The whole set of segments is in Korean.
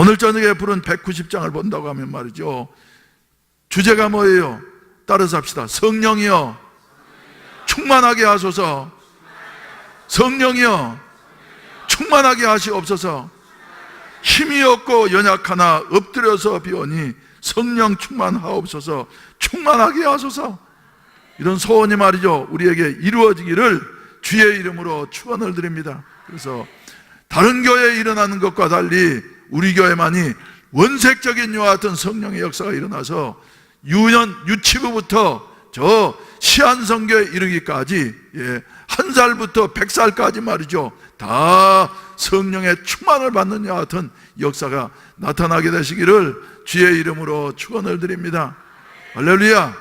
오늘 저녁에 부른 190장을 본다고 하면 말이죠, 주제가 뭐예요? 따라서 합시다. 성령이여 충만하게 하소서. 성령이여 충만하게 하시옵소서. 힘이 없고 연약하나 엎드려서 비오니 성령 충만하옵소서. 충만하게 하소서. 이런 소원이 말이죠, 우리에게 이루어지기를 주의 이름으로 축원을 드립니다. 그래서 다른 교회에 일어나는 것과 달리 우리 교회만이 원색적인 이와 같은 성령의 역사가 일어나서 유치부부터 저 시한성교에 이르기까지, 한 살부터 100살까지 말이죠, 다 성령의 충만을 받는 이와 같은 역사가 나타나게 되시기를 주의 이름으로 축원을 드립니다. 할렐루야.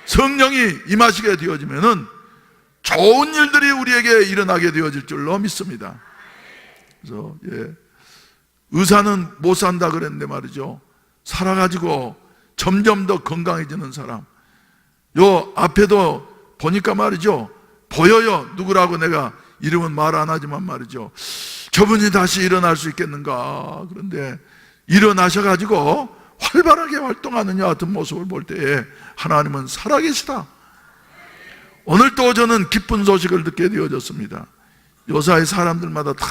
성령이 임하시게 되어지면은 좋은 일들이 우리에게 일어나게 되어질 줄로 믿습니다. 그래서 의사는 못 산다 그랬는데 말이죠, 살아가지고 점점 더 건강해지는 사람, 요 앞에도 보니까 말이죠, 보여요. 누구라고 내가 이름은 말 안 하지만 말이죠, 저분이 다시 일어날 수 있겠는가. 그런데 일어나셔가지고 활발하게 활동하는 여 같은 모습을 볼 때에 하나님은 살아계시다. 오늘 또 저는 기쁜 소식을 듣게 되어졌습니다. 요사이 사람들마다 다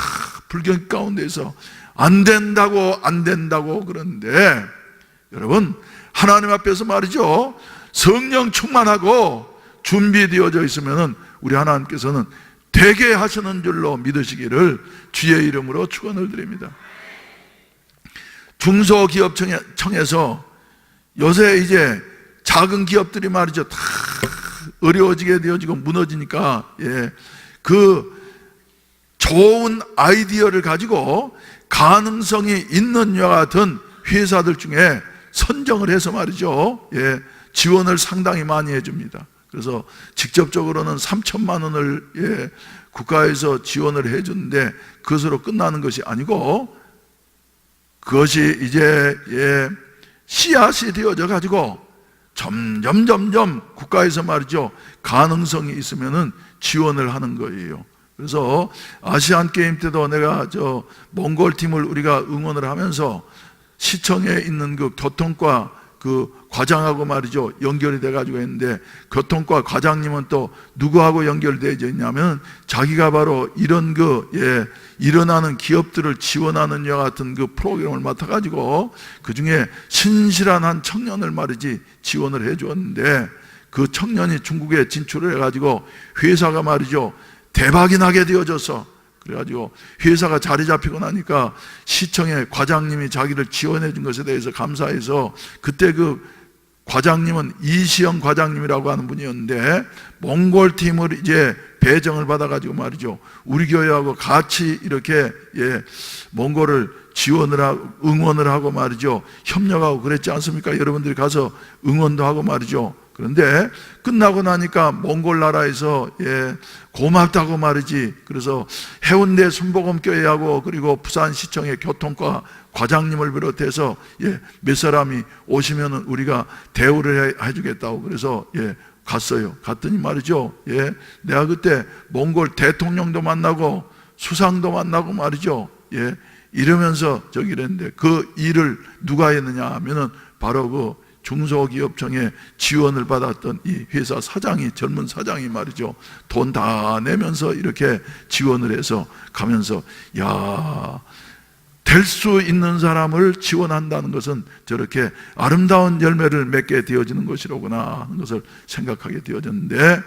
불경 가운데서 안 된다고 그러는데, 여러분 하나님 앞에서 말이죠, 성령 충만하고 준비되어져 있으면 우리 하나님께서는 되게 하시는 줄로 믿으시기를 주의 이름으로 축원을 드립니다. 중소기업청에서 요새 이제 작은 기업들이 말이죠, 다 어려워지게 되어지고 무너지니까, 그 좋은 아이디어를 가지고 가능성이 있는 이와 같은 회사들 중에 선정을 해서 말이죠, 지원을 상당히 많이 해줍니다. 그래서 직접적으로는 3천만 원을 국가에서 지원을 해주는데 그것으로 끝나는 것이 아니고, 그것이 이제 씨앗이 되어져 가지고 점점 국가에서 말이죠, 가능성이 있으면은 지원을 하는 거예요. 그래서 아시안 게임 때도 내가 저 몽골 팀을 우리가 응원을 하면서 시청에 있는 그 교통과 그 과장하고 말이죠, 연결이 돼가지고 했는데, 교통과 과장님은 또 누구하고 연결되어 있냐면 자기가 바로 이런 일어나는 기업들을 지원하는 여 같은 그 프로그램을 맡아가지고 그 중에 신실한 한 청년을 말이지 지원을 해주었는데, 그 청년이 중국에 진출을 해가지고 회사가 말이죠 대박이 나게 되어져서, 그래가지고 회사가 자리 잡히고 나니까 시청의 과장님이 자기를 지원해 준 것에 대해서 감사해서, 그때 그 과장님은 이시영 과장님이라고 하는 분이었는데 몽골 팀을 이제 배정을 받아가지고 말이죠, 우리 교회하고 같이 이렇게 몽골을 지원을 하고 응원을 하고 말이죠, 협력하고 그랬지 않습니까? 여러분들이 가서 응원도 하고 말이죠. 그런데 끝나고 나니까 몽골 나라에서 고맙다고 말이지, 그래서 해운대 순복음교회하고 그리고 부산시청의 교통과 과장님을 비롯해서 몇 사람이 오시면 우리가 대우를 해주겠다고 그래서 갔어요. 갔더니 말이죠, 내가 그때 몽골 대통령도 만나고 수상도 만나고 말이죠, 이러면서 저기 이랬는데, 그 일을 누가 했느냐 하면은 바로 그 중소기업청에 지원을 받았던 이 회사 사장이, 젊은 사장이 말이죠, 돈 다 내면서 이렇게 지원을 해서 가면서, 야, 될 수 있는 사람을 지원한다는 것은 저렇게 아름다운 열매를 맺게 되어지는 것이로구나 하는 것을 생각하게 되어졌는데,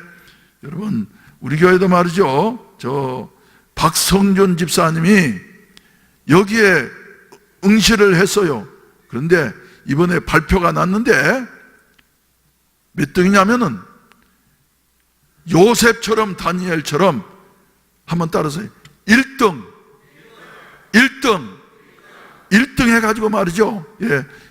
여러분 우리 교회도 말이죠, 저 박성준 집사님이 여기에 응시를 했어요. 그런데 이번에 발표가 났는데 몇 등이냐면은 요셉처럼 다니엘처럼, 한번 따라서 1등 해가지고 말이죠,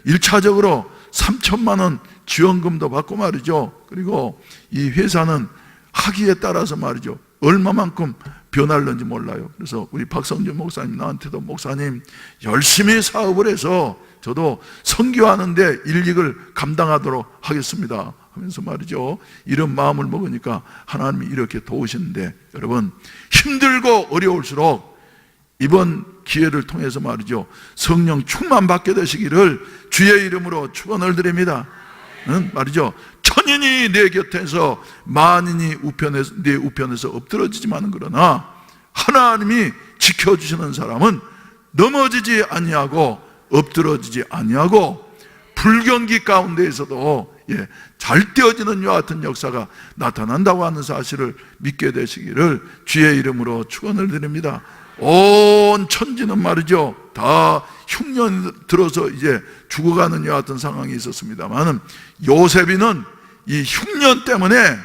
1차적으로 3천만 원 지원금도 받고 말이죠. 그리고 이 회사는 학위에 따라서 말이죠 얼마만큼 변할는지 몰라요. 그래서 우리 박성준 목사님 나한테도, 목사님 열심히 사업을 해서 저도 선교하는데 일익을 감당하도록 하겠습니다 하면서 말이죠, 이런 마음을 먹으니까 하나님이 이렇게 도우시는데, 여러분 힘들고 어려울수록 이번 기회를 통해서 말이죠, 성령 충만 받게 되시기를 주의 이름으로 축원을 드립니다. 말이죠, 천인이 내 곁에서 만인이 내 우편에서 엎드러지지만은 그러나 하나님이 지켜주시는 사람은 넘어지지 아니하고 엎드러지지 아니하고 불경기 가운데에서도 잘 떼어지는 이와 같은 역사가 나타난다고 하는 사실을 믿게 되시기를 주의 이름으로 축원을 드립니다. 온 천지는 말이죠, 다 흉년 들어서 이제 죽어가는 이와 같은 상황이 있었습니다만 요셉이는 이 흉년 때문에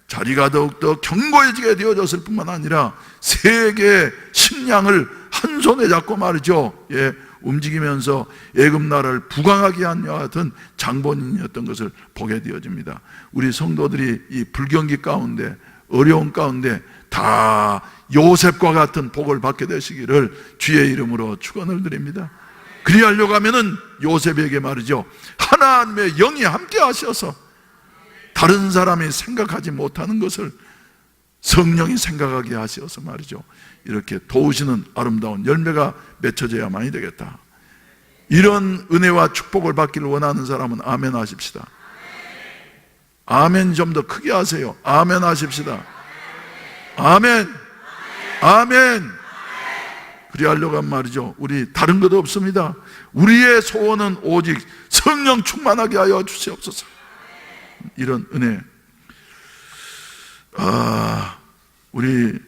자리가 더욱더 견고해지게 되어졌을 뿐만 아니라 세계의 식량을 한 손에 잡고 말이죠, 움직이면서 애굽 나라를 부강하게 한 이와 같은 장본인이었던 것을 보게 되어집니다. 우리 성도들이 이 불경기 가운데, 어려운 가운데 다 요셉과 같은 복을 받게 되시기를 주의 이름으로 축원을 드립니다. 그리하려고 하면은 요셉에게 말이죠, 하나님의 영이 함께 하셔서 다른 사람이 생각하지 못하는 것을 성령이 생각하게 하셔서 말이죠, 이렇게 도우시는 아름다운 열매가 맺혀져야만이 되겠다. 이런 은혜와 축복을 받기를 원하는 사람은 아멘 하십시다. 아멘 좀 더 크게 하세요. 아멘 하십시다. 아멘. 아멘. 그리하려고 하면 말이죠, 우리 다른 것도 없습니다. 우리의 소원은 오직 성령 충만하게 하여 주시옵소서. 이런 은혜. 우리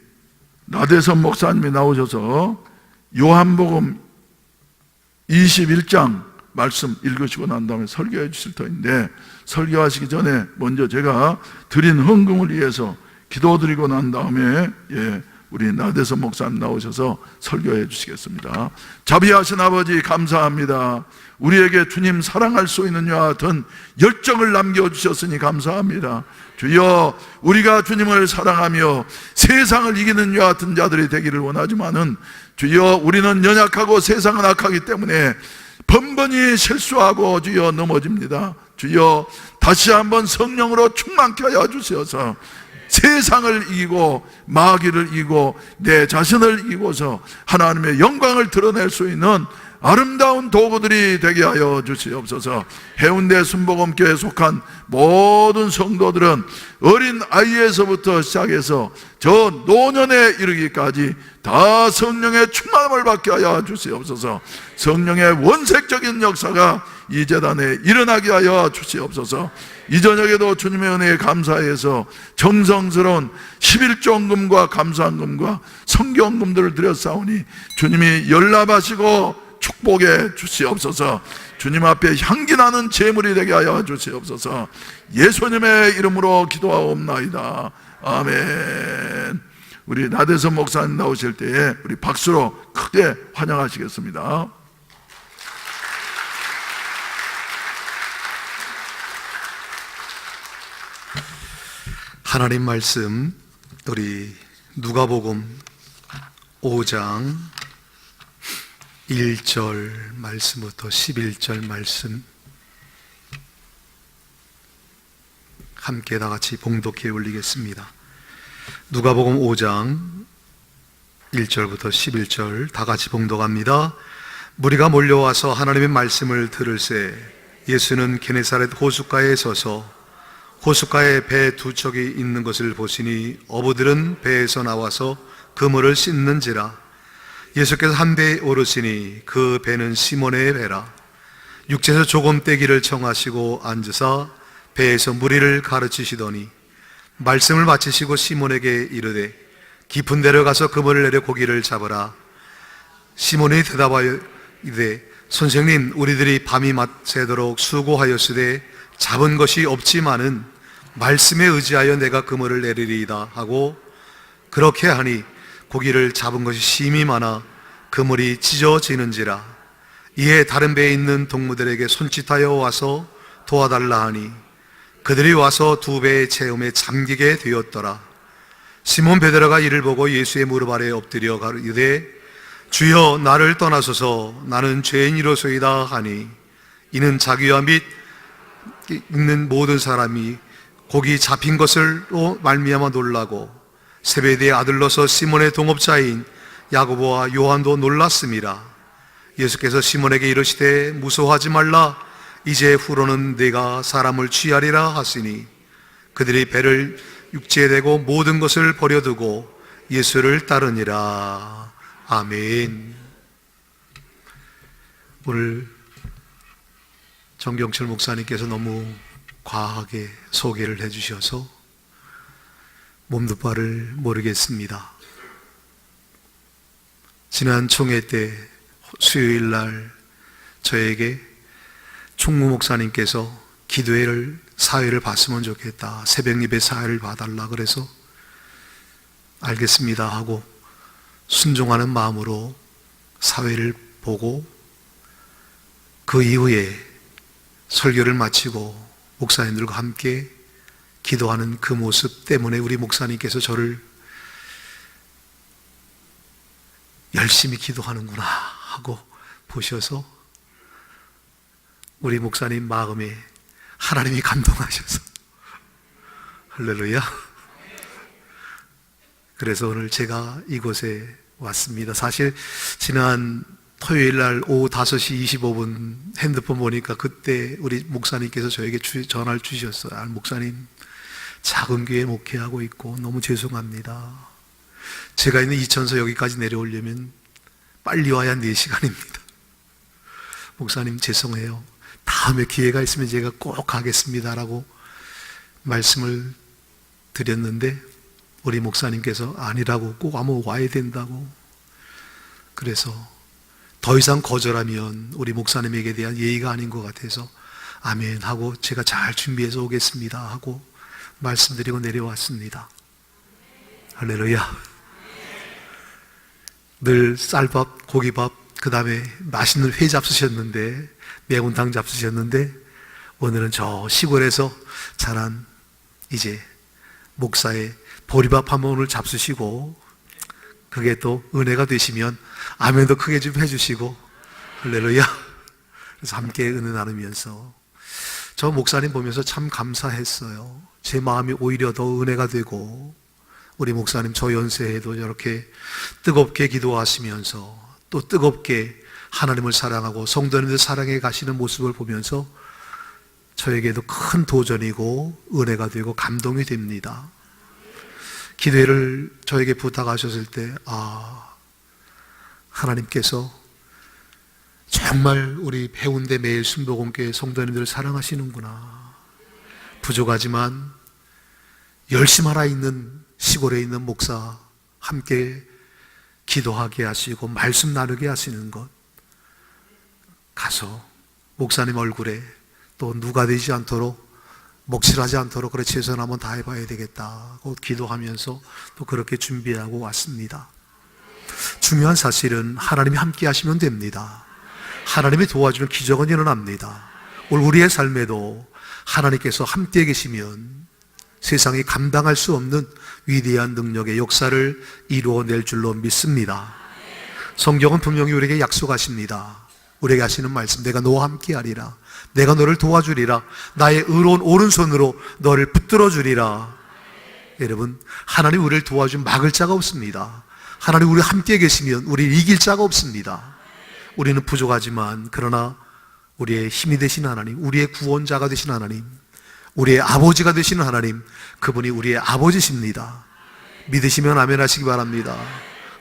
나대선 목사님이 나오셔서 요한복음 21장 말씀 읽으시고 난 다음에 설교해 주실 터인데, 설교하시기 전에 먼저 제가 드린 헌금을 위해서 기도드리고 난 다음에 우리 나대선 목사님 나오셔서 설교해 주시겠습니다. 자비하신 아버지 감사합니다. 우리에게 주님 사랑할 수 있는 이와 같은 열정을 남겨주셨으니 감사합니다. 주여, 우리가 주님을 사랑하며 세상을 이기는 이와 같은 자들이 되기를 원하지만은 주여, 우리는 연약하고 세상은 악하기 때문에 번번이 실수하고 주여 넘어집니다. 주여, 다시 한번 성령으로 충만케 하여 주셔서 세상을 이기고 마귀를 이기고 내 자신을 이기고서 하나님의 영광을 드러낼 수 있는 아름다운 도구들이 되게 하여 주시옵소서. 해운대 순복음교회에 속한 모든 성도들은 어린 아이에서부터 시작해서 저 노년에 이르기까지 다 성령의 충만함을 받게 하여 주시옵소서. 성령의 원색적인 역사가 이 재단에 일어나게 하여 주시옵소서. 이 저녁에도 주님의 은혜에 감사해서 정성스러운 11조헌금과 감사헌금과 성경헌금들을 드렸사오니 주님이 열납하시고 축복해 주시옵소서. 주님 앞에 향기나는 제물이 되게 하여 주시옵소서. 예수님의 이름으로 기도하옵나이다. 아멘. 우리 나대선 목사님 나오실 때에 우리 박수로 크게 환영하시겠습니다. 하나님 말씀, 우리 누가복음 5장 1절 말씀부터 11절 말씀 함께 다 같이 봉독해 올리겠습니다. 누가복음 5장 1절부터 11절 다 같이 봉독합니다. 무리가 몰려와서 하나님의 말씀을 들을새 예수는 게네사렛 호숫가에 서서 호숫가에 배 두 척이 있는 것을 보시니 어부들은 배에서 나와서 그물을 씻는지라. 예수께서 한 배에 오르시니 그 배는 시몬의 배라. 육지에서 조금 떼기를 청하시고 앉으사 배에서 무리를 가르치시더니 말씀을 마치시고 시몬에게 이르되 깊은 데로 가서 그물을 내려 고기를 잡으라. 시몬이 대답하여 이르되 선생님, 우리들이 밤이 새도록 수고하였으되 잡은 것이 없지만은 말씀에 의지하여 내가 그물을 내리리이다 하고 그렇게 하니 고기를 잡은 것이 심히 많아 그물이 찢어지는지라. 이에 다른 배에 있는 동무들에게 손짓하여 와서 도와달라 하니 그들이 와서 두 배의 체험에 잠기게 되었더라. 시몬 베드로가 이를 보고 예수의 무릎 아래 엎드려 가르되 주여, 나를 떠나소서, 나는 죄인이로소이다 하니 이는 자기와 및 있는 모든 사람이 고기 잡힌 것을로 말미암아 놀라고 세베대의 아들로서 시몬의 동업자인 야고보와 요한도 놀랐습니다. 예수께서 시몬에게 이르시되 무서워하지 말라, 이제 후로는 네가 사람을 취하리라 하시니 그들이 배를 육지에 대고 모든 것을 버려두고 예수를 따르니라. 아멘. 오늘 정경철 목사님께서 너무 과하게 소개를 해주셔서 몸도 바를 모르겠습니다. 지난 총회 때 수요일 날 저에게 총무 목사님께서 기도회를 사회를 봤으면 좋겠다, 새벽 예배 사회를 봐달라 그래서 알겠습니다 하고 순종하는 마음으로 사회를 보고 그 이후에 설교를 마치고 목사님들과 함께 기도하는 그 모습 때문에 우리 목사님께서 저를 열심히 기도하는구나 하고 보셔서 우리 목사님 마음에 하나님이 감동하셔서 할렐루야. 그래서 오늘 제가 이곳에 왔습니다. 사실 지난 토요일 날 오후 5시 25분 핸드폰 보니까 그때 우리 목사님께서 저에게 전화를 주셨어요. 목사님, 작은 교회 목회하고 있고 너무 죄송합니다. 제가 있는 이천서 여기까지 내려오려면 빨리 와야 4시간입니다. 목사님 죄송해요. 다음에 기회가 있으면 제가 꼭 가겠습니다라고 말씀을 드렸는데 우리 목사님께서 아니라고, 꼭 한번 와야 된다고. 그래서 더 이상 거절하면 우리 목사님에게 대한 예의가 아닌 것 같아서 아멘 하고 제가 잘 준비해서 오겠습니다 하고 말씀드리고 내려왔습니다. 할렐루야. 늘 쌀밥, 고기밥, 그 다음에 맛있는 회 잡수셨는데, 매운탕 잡수셨는데, 오늘은 저 시골에서 자란 이제 목사의 보리밥 한번 오늘 잡수시고, 그게 또 은혜가 되시면 아멘도 크게 좀 해주시고, 할렐루야. 그래서 함께 은혜 나누면서 저 목사님 보면서 참 감사했어요. 제 마음이 오히려 더 은혜가 되고, 우리 목사님 저 연세에도 이렇게 뜨겁게 기도하시면서 또 뜨겁게 하나님을 사랑하고 성도님들 사랑해 가시는 모습을 보면서 저에게도 큰 도전이고 은혜가 되고 감동이 됩니다. 기도회를 저에게 부탁하셨을 때 하나님께서 정말 우리 해운대 매일 순복음교회 성도님들을 사랑하시는구나. 부족하지만 열심히 하나 있는 시골에 있는 목사 함께 기도하게 하시고 말씀 나누게 하시는 것, 가서 목사님 얼굴에 또 누가 되지 않도록, 먹칠하지 않도록 그래 최선 한번 다해봐야 되겠다고 기도하면서 또 그렇게 준비하고 왔습니다. 중요한 사실은 하나님이 함께 하시면 됩니다. 하나님이 도와주는 기적은 일어납니다. 오늘 우리의 삶에도 하나님께서 함께 계시면 세상이 감당할 수 없는 위대한 능력의 역사를 이루어낼 줄로 믿습니다. 성경은 분명히 우리에게 약속하십니다. 우리에게 하시는 말씀, 내가 너와 함께 하리라, 내가 너를 도와주리라, 나의 의로운 오른손으로 너를 붙들어 주리라. 여러분, 하나님 우리를 도와준 막을 자가 없습니다. 하나님 우리 함께 계시면 우리를 이길 자가 없습니다. 우리는 부족하지만 그러나 우리의 힘이 되신 하나님, 우리의 구원자가 되신 하나님, 우리의 아버지가 되시는 하나님, 그분이 우리의 아버지십니다. 믿으시면 아멘 하시기 바랍니다.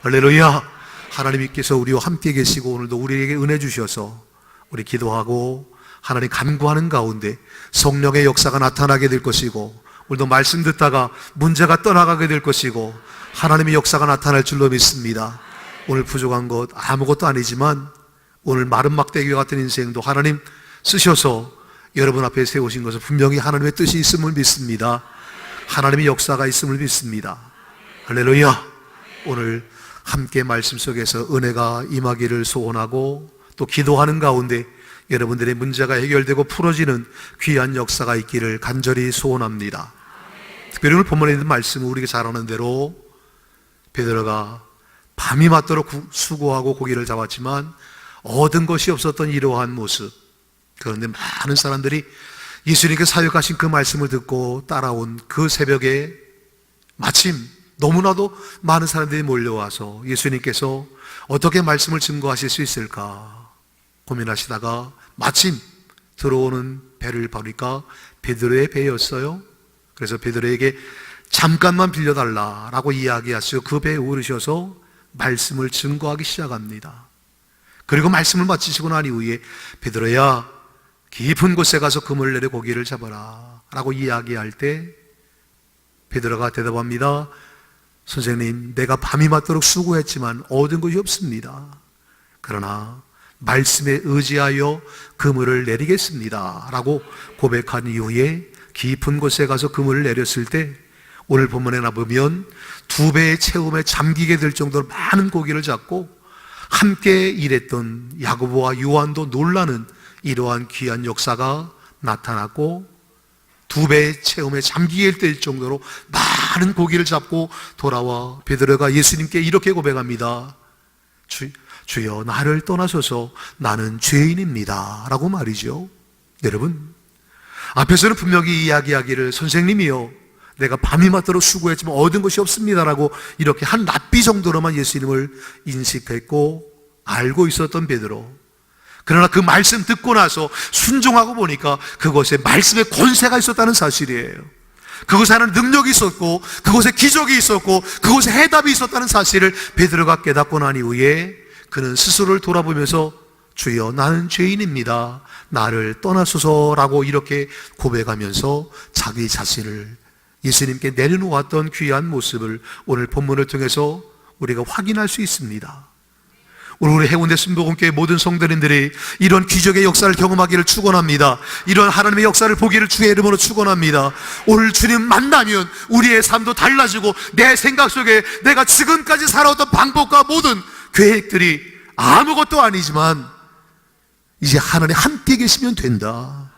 할렐루야. 하나님께서 우리와 함께 계시고 오늘도 우리에게 은혜 주셔서 우리 기도하고 하나님 간구하는 가운데 성령의 역사가 나타나게 될 것이고, 오늘도 말씀 듣다가 문제가 떠나가게 될 것이고 하나님의 역사가 나타날 줄로 믿습니다. 오늘 부족한 것 아무것도 아니지만 오늘 마른 막대기와 같은 인생도 하나님 쓰셔서 여러분 앞에 세우신 것은 분명히 하나님의 뜻이 있음을 믿습니다. 하나님의 역사가 있음을 믿습니다. 할렐루야. 오늘 함께 말씀 속에서 은혜가 임하기를 소원하고 또 기도하는 가운데 여러분들의 문제가 해결되고 풀어지는 귀한 역사가 있기를 간절히 소원합니다. 특별히 오늘 본문에 있는 말씀은 우리가 잘 아는 대로 베드로가 밤이 맞도록 수고하고 고기를 잡았지만 얻은 것이 없었던 이러한 모습, 그런데 많은 사람들이 예수님께 사역하신 그 말씀을 듣고 따라온 그 새벽에 마침 너무나도 많은 사람들이 몰려와서 예수님께서 어떻게 말씀을 증거하실 수 있을까 고민하시다가 마침 들어오는 배를 보니까 베드로의 배였어요. 그래서 베드로에게 잠깐만 빌려달라라고 이야기하시고 그 배에 오르셔서 말씀을 증거하기 시작합니다. 그리고 말씀을 마치시고 난 이후에 베드로야 깊은 곳에 가서 그물 내려 고기를 잡아라 라고 이야기할 때 베드로가 대답합니다. 선생님, 내가 밤이 맞도록 수고했지만 얻은 것이 없습니다. 그러나 말씀에 의지하여 그물을 내리겠습니다 라고 고백한 이후에 깊은 곳에 가서 그물을 내렸을 때 오늘 본문에 보면 2배의 채움에 잠기게 될 정도로 많은 고기를 잡고 함께 일했던 야고보와 요한도 놀라는 이러한 귀한 역사가 나타났고 2배의 체험에 잠기게 될 정도로 많은 고기를 잡고 돌아와 베드로가 예수님께 이렇게 고백합니다. 주여 나를 떠나소서 나는 죄인입니다 라고 말이죠. 여러분, 앞에서는 분명히 이야기하기를 선생님이요 내가 밤이 맞도록 수고했지만 얻은 것이 없습니다라고 이렇게 한 낱비 정도로만 예수님을 인식했고 알고 있었던 베드로, 그러나 그 말씀 듣고 나서 순종하고 보니까 그것에 말씀의 권세가 있었다는 사실이에요. 그곳에 하는 능력이 있었고 그곳에 기적이 있었고 그곳에 해답이 있었다는 사실을 베드로가 깨닫고 난 이후에 그는 스스로를 돌아보면서 주여 나는 죄인입니다 나를 떠나소서라고 이렇게 고백하면서 자기 자신을 예수님께 내려놓았던 귀한 모습을 오늘 본문을 통해서 우리가 확인할 수 있습니다. 오늘 우리 해운대 순복음교회 모든 성도님들이 이런 기적의 역사를 경험하기를 축원합니다. 이런 하나님의 역사를 보기를 주의 이름으로 축원합니다. 오늘 주님 만나면 우리의 삶도 달라지고 내 생각 속에 내가 지금까지 살아왔던 방법과 모든 계획들이 아무것도 아니지만 이제 하나님 함께 계시면 된다.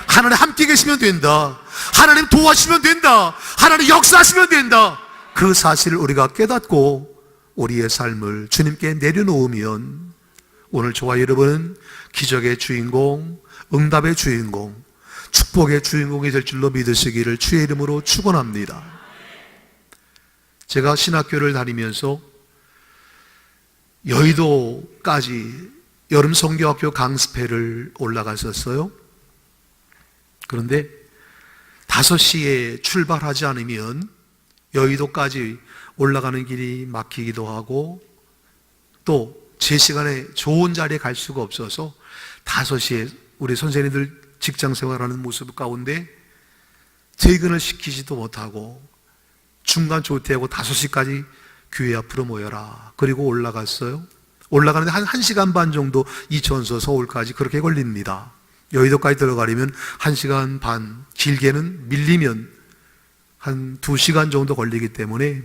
하나님 함께 계시면 된다. 하나님 도와주시면 된다. 하나님 역사하시면 된다. 그 사실을 우리가 깨닫고 우리의 삶을 주님께 내려놓으면 오늘 저와 여러분은 기적의 주인공, 응답의 주인공, 축복의 주인공이 될 줄로 믿으시기를 주의 이름으로 축원합니다. 제가 신학교를 다니면서 여의도까지 여름 성교학교 강습회를 올라갔었어요. 그런데 5시에 출발하지 않으면 여의도까지 올라가는 길이 막히기도 하고 또 제 시간에 좋은 자리에 갈 수가 없어서 5시에 우리 선생님들 직장 생활하는 모습 가운데 퇴근을 시키지도 못하고 중간 조퇴하고 5시까지 교회 앞으로 모여라. 그리고 올라갔어요. 올라가는데 한 1시간 반 정도 이천서 서울까지 그렇게 걸립니다. 여의도까지 들어가려면 1시간 반, 길게는 밀리면 한 2시간 정도 걸리기 때문에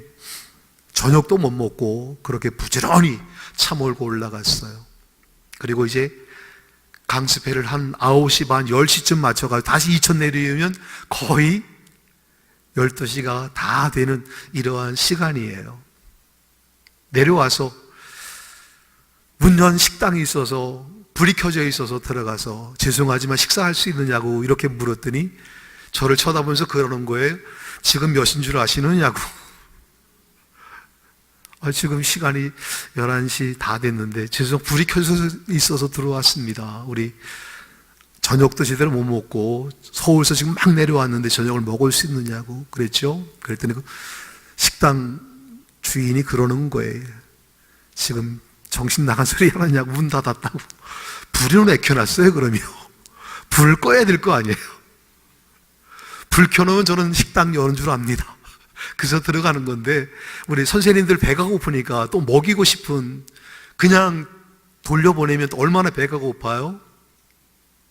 저녁도 못 먹고 그렇게 부지런히 차 몰고 올라갔어요. 그리고 이제 강습회를 한 9시 반, 10시쯤 맞춰가지고 다시 이천 내려오면 거의 12시가 다 되는 이러한 시간이에요. 내려와서 문 연 식당이 있어서 불이 켜져 있어서 들어가서 죄송하지만 식사할 수 있느냐고 이렇게 물었더니 저를 쳐다보면서 그러는 거예요. 지금 몇인 줄 아시느냐고. 지금 시간이 11시 다 됐는데 불이 켜져 있어서 들어왔습니다. 우리 저녁도 제대로 못 먹고 서울에서 지금 막 내려왔는데 저녁을 먹을 수 있느냐고 그랬죠. 그랬더니 그 식당 주인이 그러는 거예요. 지금 정신 나간 소리 하느냐고 문 닫았다고. 불은 왜 켜놨어요 그러면? 불 꺼야 될 거 아니에요. 불 켜놓으면 저는 식당 여는 줄 압니다. 그래서 들어가는 건데 우리 선생님들 배가 고프니까 또 먹이고 싶은, 그냥 돌려보내면 또 얼마나 배가 고파요?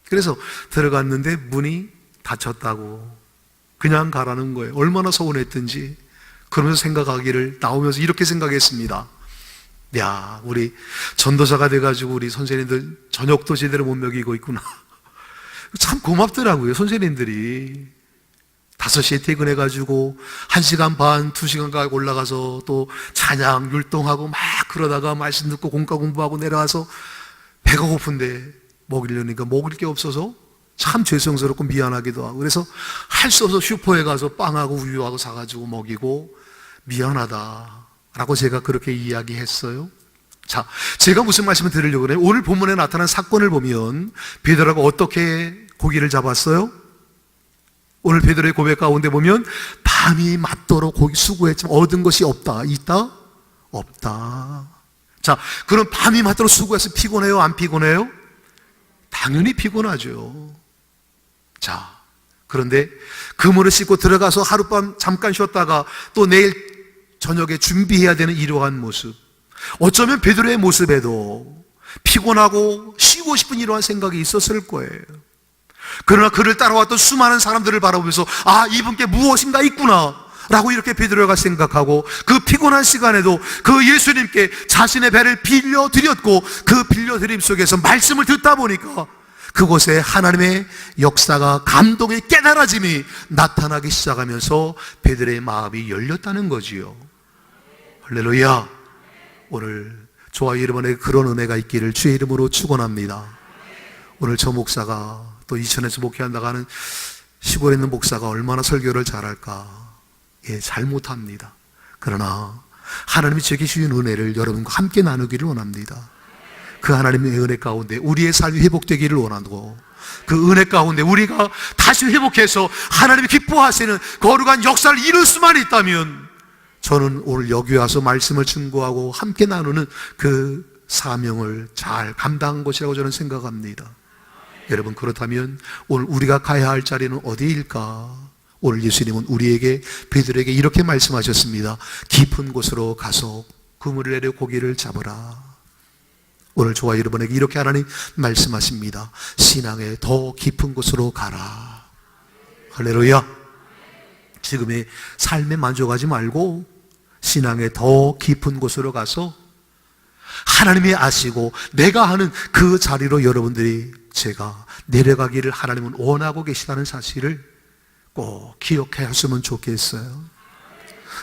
그래서 들어갔는데 문이 닫혔다고 그냥 가라는 거예요. 얼마나 서운했든지. 그러면서 생각하기를, 나오면서 이렇게 생각했습니다. 야, 우리 전도사가 돼가지고 우리 선생님들 저녁도 제대로 못 먹이고 있구나. 참 고맙더라고요. 선생님들이 5시에 퇴근해가지고 1시간 반, 2시간 가고 올라가서 또 찬양, 율동하고 막 그러다가 말씀 듣고 공과 공부하고 내려와서 배가 고픈데 먹이려니까 먹을 게 없어서 참 죄송스럽고 미안하기도 하고, 그래서 할 수 없어 슈퍼에 가서 빵하고 우유하고 사가지고 먹이고 미안하다라고 제가 그렇게 이야기했어요. 자, 제가 무슨 말씀을 드리려고 그래요? 오늘 본문에 나타난 사건을 보면 베드로가 어떻게 고기를 잡았어요? 오늘 베드로의 고백 가운데 보면 밤이 맞도록 고기 수고했지만 얻은 것이 없다. 있다? 없다. 자, 그럼 밤이 맞도록 수고해서 피곤해요? 안 피곤해요? 당연히 피곤하죠. 자, 그런데 그물을 싣고 들어가서 하룻밤 잠깐 쉬었다가 또 내일 저녁에 준비해야 되는 이러한 모습, 어쩌면 베드로의 모습에도 피곤하고 쉬고 싶은 이러한 생각이 있었을 거예요. 그러나 그를 따라왔던 수많은 사람들을 바라보면서 아, 이분께 무엇인가 있구나 라고 이렇게 베드로가 생각하고 그 피곤한 시간에도 그 예수님께 자신의 배를 빌려드렸고 그 빌려드림 속에서 말씀을 듣다 보니까 그곳에 하나님의 역사가, 감동의 깨달아짐이 나타나기 시작하면서 베드로의 마음이 열렸다는 거지요. 할렐루야. 오늘 저와 여러분에게 그런 은혜가 있기를 주의 이름으로 축원합니다. 오늘 저 목사가 또 이천에서 목회한다고 하는 시골에 있는 목사가 얼마나 설교를 잘할까? 예, 잘 못합니다. 그러나 하나님이 제게 주신 은혜를 여러분과 함께 나누기를 원합니다. 그 하나님의 은혜 가운데 우리의 삶이 회복되기를 원하고 그 은혜 가운데 우리가 다시 회복해서 하나님이 기뻐하시는 거룩한 역사를 이룰 수만 있다면 저는 오늘 여기 와서 말씀을 증거하고 함께 나누는 그 사명을 잘 감당한 것이라고 저는 생각합니다. 여러분, 그렇다면 오늘 우리가 가야 할 자리는 어디일까? 오늘 예수님은 우리에게, 베드로에게 이렇게 말씀하셨습니다. 깊은 곳으로 가서 그물을 내려 고기를 잡으라. 오늘 저와 여러분에게 이렇게 하나님 말씀하십니다. 신앙의 더 깊은 곳으로 가라. 할렐루야. 지금의 삶에 만족하지 말고 신앙의 더 깊은 곳으로 가서 하나님이 아시고 내가 하는 그 자리로 여러분들이, 제가 내려가기를 하나님은 원하고 계시다는 사실을 꼭 기억하셨으면 좋겠어요.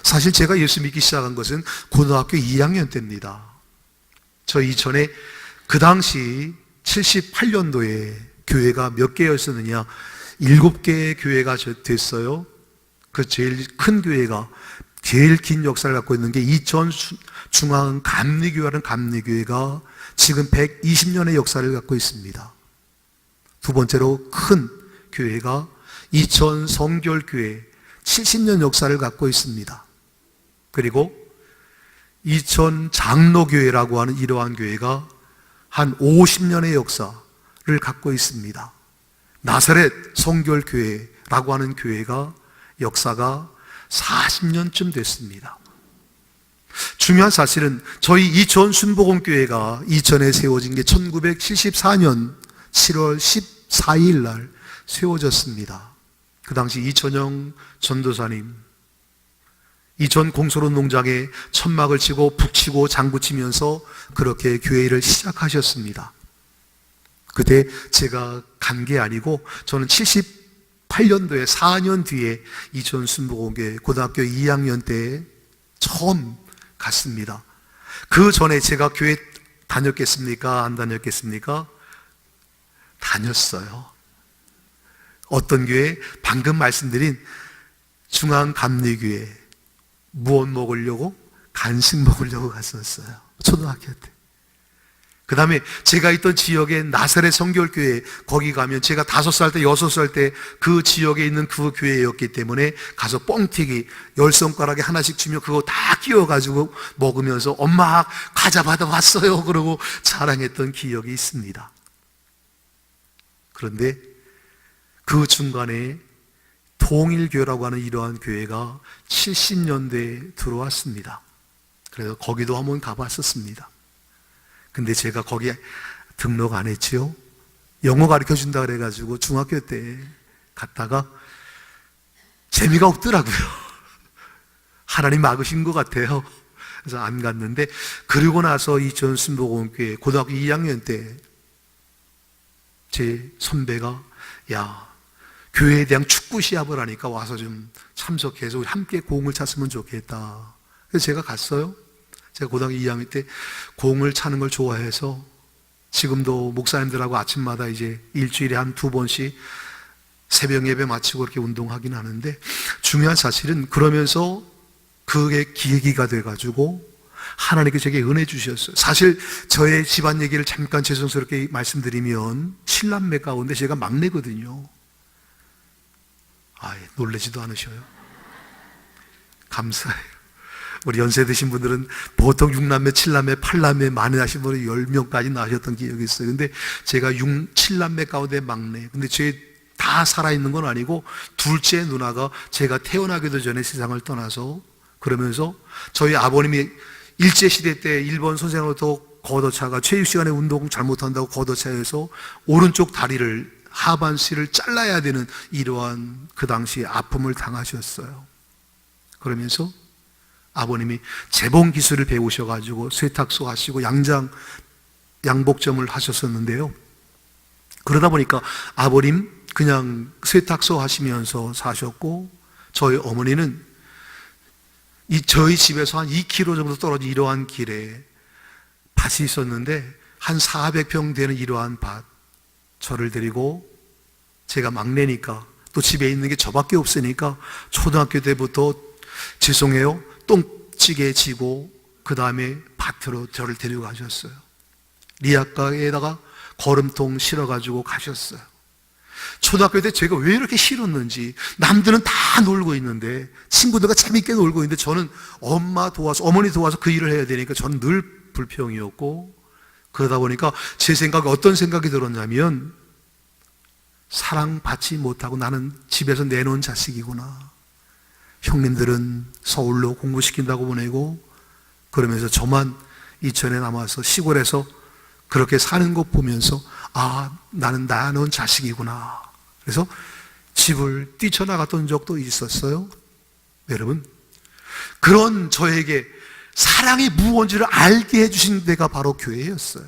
사실 제가 예수 믿기 시작한 것은 고등학교 2학년 때입니다. 저 이전에 그 당시 78년도에 교회가 몇 개였었느냐, 7개의 교회가 됐어요. 그 제일 큰 교회가, 제일 긴 역사를 갖고 있는 게 이천 중앙 감리교회라는 감리교회가 지금 120년의 역사를 갖고 있습니다. 두 번째로 큰 교회가 이천 성결교회 70년 역사를 갖고 있습니다. 그리고 이천 장로교회라고 하는 이러한 교회가 한 50년의 역사를 갖고 있습니다. 나사렛 성결교회라고 하는 교회가 역사가 40년쯤 됐습니다. 중요한 사실은 저희 이천 순복음교회가 이천에 세워진 게 1974년 7월 14일 날 세워졌습니다. 그 당시 이천영 전도사님, 이천 공소론 농장에 천막을 치고 북치고 장구치면서 그렇게 교회를 시작하셨습니다. 그때 제가 간 게 아니고 저는 78년도에 4년 뒤에 이천 순복음교회 고등학교 2학년 때 처음 갔습니다. 그 전에 제가 교회 다녔겠습니까? 안 다녔겠습니까? 다녔어요. 어떤 교회? 방금 말씀드린 중앙감리교회. 무엇 먹으려고? 간식 먹으려고 갔었어요. 초등학교 때. 그 다음에 제가 있던 지역에 나사렛 성결교회, 거기 가면 제가 5살 때 6살 때 그 지역에 있는 그 교회였기 때문에 가서 뻥튀기 10손가락에 하나씩 주면 그거 다 끼워가지고 먹으면서 엄마 과자 받아왔어요 그러고 자랑했던 기억이 있습니다. 그런데 그 중간에 통일교회라고 하는 이러한 교회가 70년대에 들어왔습니다. 그래서 거기도 한번 가봤었습니다. 근데 제가 거기에 등록 안 했지요. 영어 가르쳐 준다 그래가지고 중학교 때 갔다가 재미가 없더라고요. 하나님 막으신 것 같아요. 그래서 안 갔는데, 그러고 나서 이천 순복음교회 고등학교 2학년 때 제 선배가 야, 교회에 대한 축구 시합을 하니까 와서 좀 참석해서 우리 함께 공을 찼으면 좋겠다. 그래서 제가 갔어요. 제가 고등학교 2학년 때 공을 차는 걸 좋아해서 지금도 목사님들하고 아침마다 이제 일주일에 한 2번씩 새벽 예배 마치고 이렇게 운동하긴 하는데, 중요한 사실은 그러면서 그게 계기가 돼가지고 하나님께 제게 은혜 주셨어요. 사실 저의 집안 얘기를 잠깐 죄송스럽게 말씀드리면 7남매 가운데 제가 막내거든요. 놀라지도 않으셔요? 감사해요. 우리 연세 드신 분들은 보통 6남매, 7남매, 8남매 많이 나신 분이 10명까지 나셨던 기억이 있어요. 근데 제가 7남매 가운데 막내. 근데 다 살아있는 건 아니고 둘째 누나가 제가 태어나기도 전에 세상을 떠나서, 그러면서 저희 아버님이 일제시대 때 일본 선생으로부터 걷어차가 체육시간에 운동 잘못한다고 걷어차해서 오른쪽 다리를, 하반신을 잘라야 되는 이러한 그 당시에 아픔을 당하셨어요. 그러면서 아버님이 재봉 기술을 배우셔가지고 세탁소 하시고 양복점을 하셨었는데요. 그러다 보니까 아버님 그냥 세탁소 하시면서 사셨고, 저희 어머니는 저희 집에서 한 2km 정도 떨어진 이러한 길에 밭이 있었는데 한 400평 되는 이러한 밭, 저를 데리고, 제가 막내니까 또 집에 있는 게 저밖에 없으니까 초등학교 때부터 죄송해요 똥찌개 지고 그 다음에 밭으로 저를 데려가셨어요. 리아카에다가 거름통 실어가지고 가셨어요. 초등학교 때 제가 왜 이렇게 싫었는지, 남들은 다 놀고 있는데, 친구들과 재밌게 놀고 있는데 저는 어머니 도와서 그 일을 해야 되니까 저는 늘 불평이었고, 그러다 보니까 제 생각에 어떤 생각이 들었냐면, 사랑받지 못하고 나는 집에서 내놓은 자식이구나. 형님들은 서울로 공부시킨다고 보내고, 그러면서 저만 이천에 남아서 시골에서 그렇게 사는 것 보면서 나는 낳아놓은 자식이구나. 그래서 집을 뛰쳐나갔던 적도 있었어요. 여러분, 그런 저에게 사랑이 무엇인지를 알게 해주신 데가 바로 교회였어요.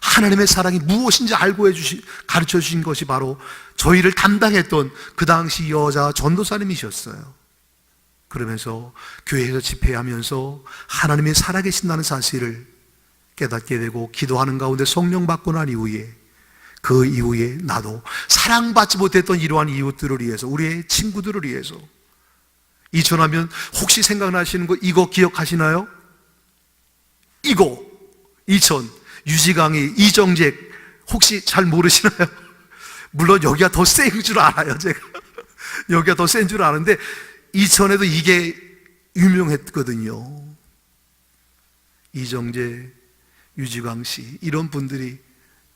하나님의 사랑이 무엇인지 가르쳐 주신 것이 바로 저희를 담당했던 그 당시 여자 전도사님이셨어요. 그러면서 교회에서 집회하면서 하나님의 살아계신다는 사실을 깨닫게 되고, 기도하는 가운데 성령 받고 난 이후에, 그 이후에 나도 사랑받지 못했던 이러한 이웃들을 위해서, 우리의 친구들을 위해서, 이천하면 혹시 생각나시는 거 이거 기억하시나요? 이거 이천 유지강이 이정재 혹시 잘 모르시나요? 물론 여기가 더 센 줄 알아요. 제가 여기가 더 센 줄 아는데 이천에도 이게 유명했거든요. 이정재, 유지광 씨, 이런 분들이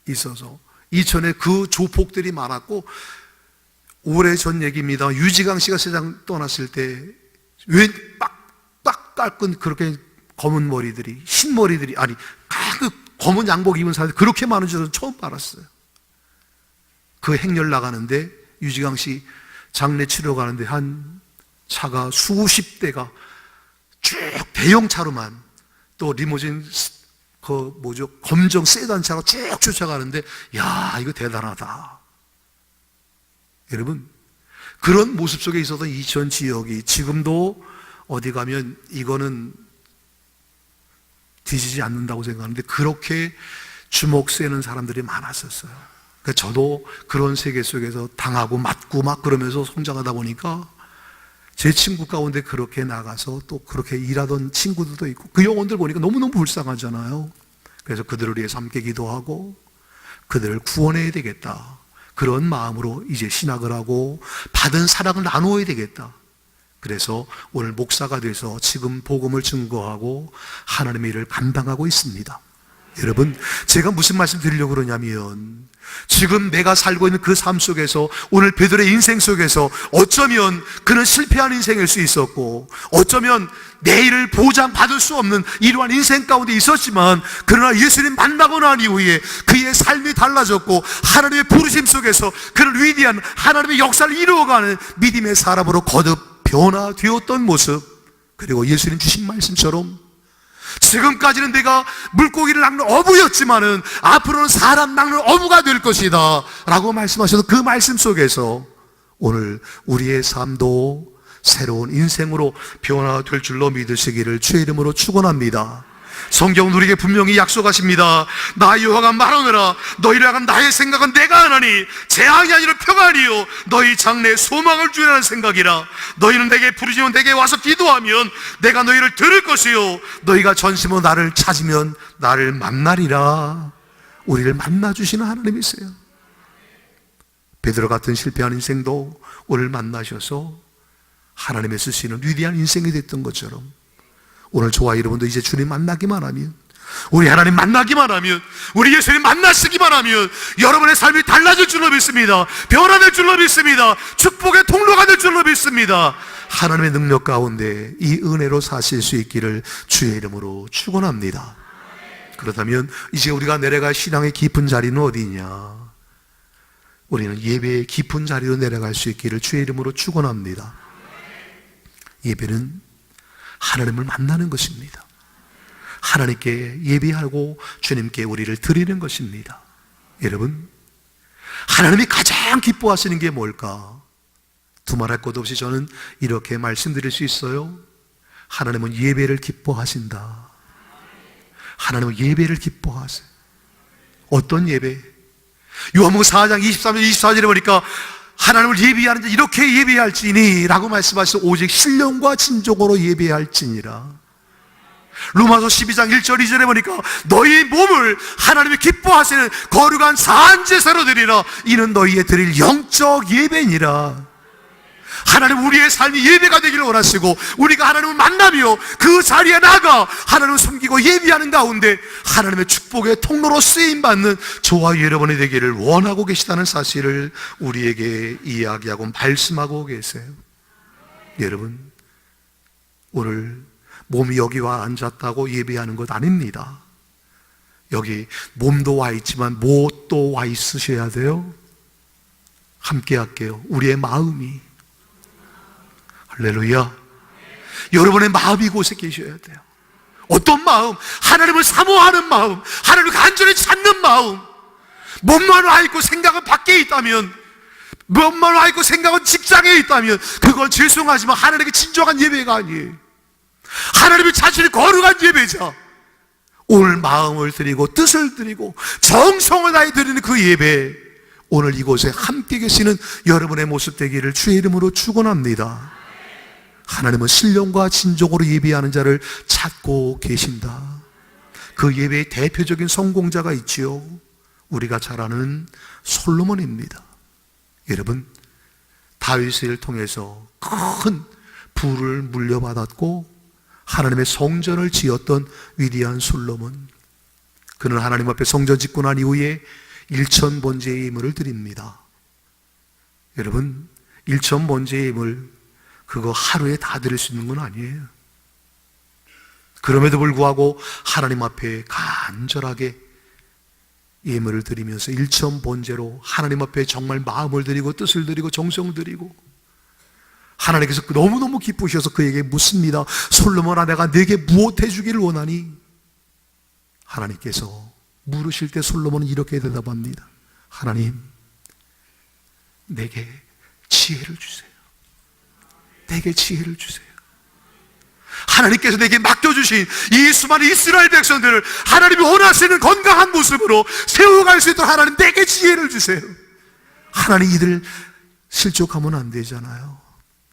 있어서 이천에 그 조폭들이 많았고, 오래전 얘기입니다. 유지광 씨가 세상 떠났을 때 왜 빡 깎은 그렇게 검은 머리들이, 흰머리들이, 그 검은 양복 입은 사람들이 그렇게 많은 줄은 처음 알았어요. 그 행렬 나가는데 유지광 씨 장례 치러 가는데 한 차가 수십 대가 쭉 대형차로만, 또 리무진 검정 세단차로 쭉 쫓아가는데, 이거 대단하다. 여러분, 그런 모습 속에 있었던 이천 지역이 지금도 어디 가면 이거는 뒤지지 않는다고 생각하는데, 그렇게 주목 세는 사람들이 많았었어요. 그러니까 저도 그런 세계 속에서 당하고 맞고 막 그러면서 성장하다 보니까 제 친구 가운데 그렇게 나가서 또 그렇게 일하던 친구들도 있고, 그 영혼들 보니까 너무너무 불쌍하잖아요. 그래서 그들을 위해서 함께 기도하고 그들을 구원해야 되겠다, 그런 마음으로 이제 신학을 하고 받은 사랑을 나누어야 되겠다. 그래서 오늘 목사가 돼서 지금 복음을 증거하고 하나님의 일을 감당하고 있습니다. 여러분, 제가 무슨 말씀 드리려고 그러냐면, 지금 내가 살고 있는 그 삶 속에서, 오늘 베드로의 인생 속에서 어쩌면 그는 실패한 인생일 수 있었고, 어쩌면 내일을 보장받을 수 없는 이러한 인생 가운데 있었지만, 그러나 예수님 만나고 난 이후에 그의 삶이 달라졌고, 하나님의 부르심 속에서 그는 위대한 하나님의 역사를 이루어가는 믿음의 사람으로 거듭 변화되었던 모습, 그리고 예수님 주신 말씀처럼 지금까지는 내가 물고기를 낚는 어부였지만은 앞으로는 사람 낚는 어부가 될 것이다 라고 말씀하셔서, 그 말씀 속에서 오늘 우리의 삶도 새로운 인생으로 변화될 줄로 믿으시기를 주의 이름으로 축원합니다. 성경은 우리에게 분명히 약속하십니다. 나 여호와가 말하노라 너희를 향한 나의 생각은 내가 하나니 재앙이 아니라 평안이요 너희 장래에 소망을 주라는 생각이라. 너희는 내게 부르짖으면 내게 와서 기도하면 내가 너희를 들을 것이요 너희가 전심으로 나를 찾으면 나를 만나리라. 우리를 만나주시는 하나님이세요. 베드로 같은 실패한 인생도 오늘 만나셔서 하나님의 쓰시는 위대한 인생이 됐던 것처럼 오늘 저와 여러분도 이제 주님 만나기만 하면, 우리 하나님 만나기만 하면, 우리 예수님 만나시기만 하면 여러분의 삶이 달라질 줄로 믿습니다. 변화될 줄로 믿습니다. 축복의 통로가 될 줄로 믿습니다. 하나님의 능력 가운데 이 은혜로 사실 수 있기를 주의 이름으로 축원합니다. 그렇다면 이제 우리가 내려갈 신앙의 깊은 자리는 어디냐? 우리는 예배의 깊은 자리로 내려갈 수 있기를 주의 이름으로 축원합니다. 예배는 하나님을 만나는 것입니다. 하나님께 예배하고 주님께 우리를 드리는 것입니다. 여러분, 하나님이 가장 기뻐하시는 게 뭘까? 두말할 것 없이 저는 이렇게 말씀드릴 수 있어요. 하나님은 예배를 기뻐하신다. 하나님은 예배를 기뻐하세요. 어떤 예배? 요한복음 4장 23절 24절에 보니까 하나님을 예배하는 자 이렇게 예배할지니 라고 말씀하셔서 오직 신령과 진정으로 예배할지니라. 로마서 12장 1절 2절에 보니까 너희 몸을 하나님이 기뻐하시는 거룩한 산제사로 드리라. 이는 너희의 드릴 영적 예배니라. 하나님 우리의 삶이 예배가 되기를 원하시고 우리가 하나님을 만나며 그 자리에 나가 하나님을 섬기고 예배하는 가운데 하나님의 축복의 통로로 쓰임받는 저와 여러분이 되기를 원하고 계시다는 사실을 우리에게 이야기하고 말씀하고 계세요. 여러분, 오늘 몸이 여기 와 앉았다고 예배하는 것 아닙니다. 여기 몸도 와 있지만 못도 와 있으셔야 돼요. 함께 할게요. 우리의 마음이, 할렐루야. 여러분의 마음이 곳에 계셔야 돼요. 어떤 마음? 하나님을 사모하는 마음, 하나님을 간절히 찾는 마음. 몸만 와 있고 생각은 밖에 있다면, 몸만 와 있고 생각은 직장에 있다면 그건 죄송하지만 하나님께 진정한 예배가 아니에요. 하나님의 자신이 거룩한 예배자. 오늘 마음을 드리고 뜻을 드리고 정성을 다해 드리는 그 예배, 오늘 이곳에 함께 계시는 여러분의 모습 되기를 주의 이름으로 축원합니다. 하나님은 신령과 진정으로 예배하는 자를 찾고 계신다. 그 예배의 대표적인 성공자가 있지요. 우리가 잘 아는 솔로몬입니다. 여러분, 다윗을 통해서 큰 부를 물려받았고 하나님의 성전을 지었던 위대한 솔로몬. 그는 하나님 앞에 성전 짓고 난 이후에 1,000번제의 예물을 드립니다. 여러분, 1,000번제의 예물 그거 하루에 다 드릴 수 있는 건 아니에요. 그럼에도 불구하고 하나님 앞에 간절하게 예물을 드리면서 1,000번제로 하나님 앞에 정말 마음을 드리고 뜻을 드리고 정성을 드리고, 하나님께서 너무너무 기쁘셔서 그에게 묻습니다. 솔로몬아, 내가 네게 무엇 해주기를 원하니? 하나님께서 물으실 때 솔로몬은 이렇게 대답합니다. 하나님, 내게 지혜를 주세요. 내게 지혜를 주세요. 하나님께서 내게 맡겨주신 이 수많은 이스라엘 백성들을 하나님이 원하시는 건강한 모습으로 세워갈 수 있도록 하나님 내게 지혜를 주세요. 하나님, 이들 실족하면 안 되잖아요.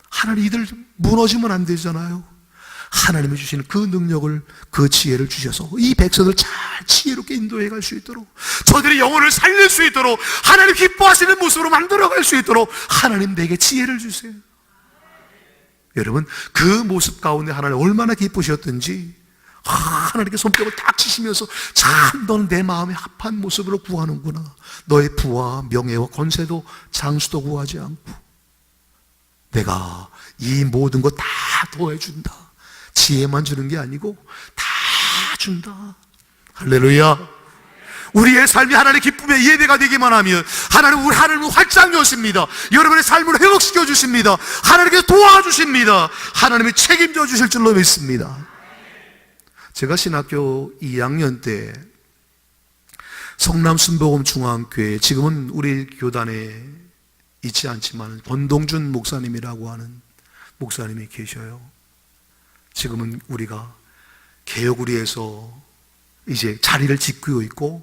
하나님, 이들 무너지면 안 되잖아요. 하나님이 주시는 그 능력을, 그 지혜를 주셔서 이 백성을 잘 지혜롭게 인도해 갈 수 있도록, 저들의 영혼을 살릴 수 있도록, 하나님 기뻐하시는 모습으로 만들어 갈 수 있도록 하나님 내게 지혜를 주세요. 여러분, 그 모습 가운데 하나님 얼마나 기쁘셨던지 하나님께 손뼉을 딱 치시면서, 참 너는 내 마음에 합한 모습으로 구하는구나. 너의 부와 명예와 권세도 장수도 구하지 않고 내가 이 모든 거 다 더해준다. 지혜만 주는 게 아니고 다 준다. 할렐루야. 우리의 삶이 하나님의 기쁨의 예배가 되기만 하면 하나님은 활짝 여십니다. 여러분의 삶을 회복시켜 주십니다. 하나님께서 도와주십니다. 하나님이 책임져 주실 줄로 믿습니다. 제가 신학교 2학년 때 성남 순복음 중앙교회, 지금은 우리 교단에 있지 않지만 권동준 목사님이라고 하는 목사님이 계셔요. 지금은 우리가 개혁우리에서 이제 자리를 지키고 있고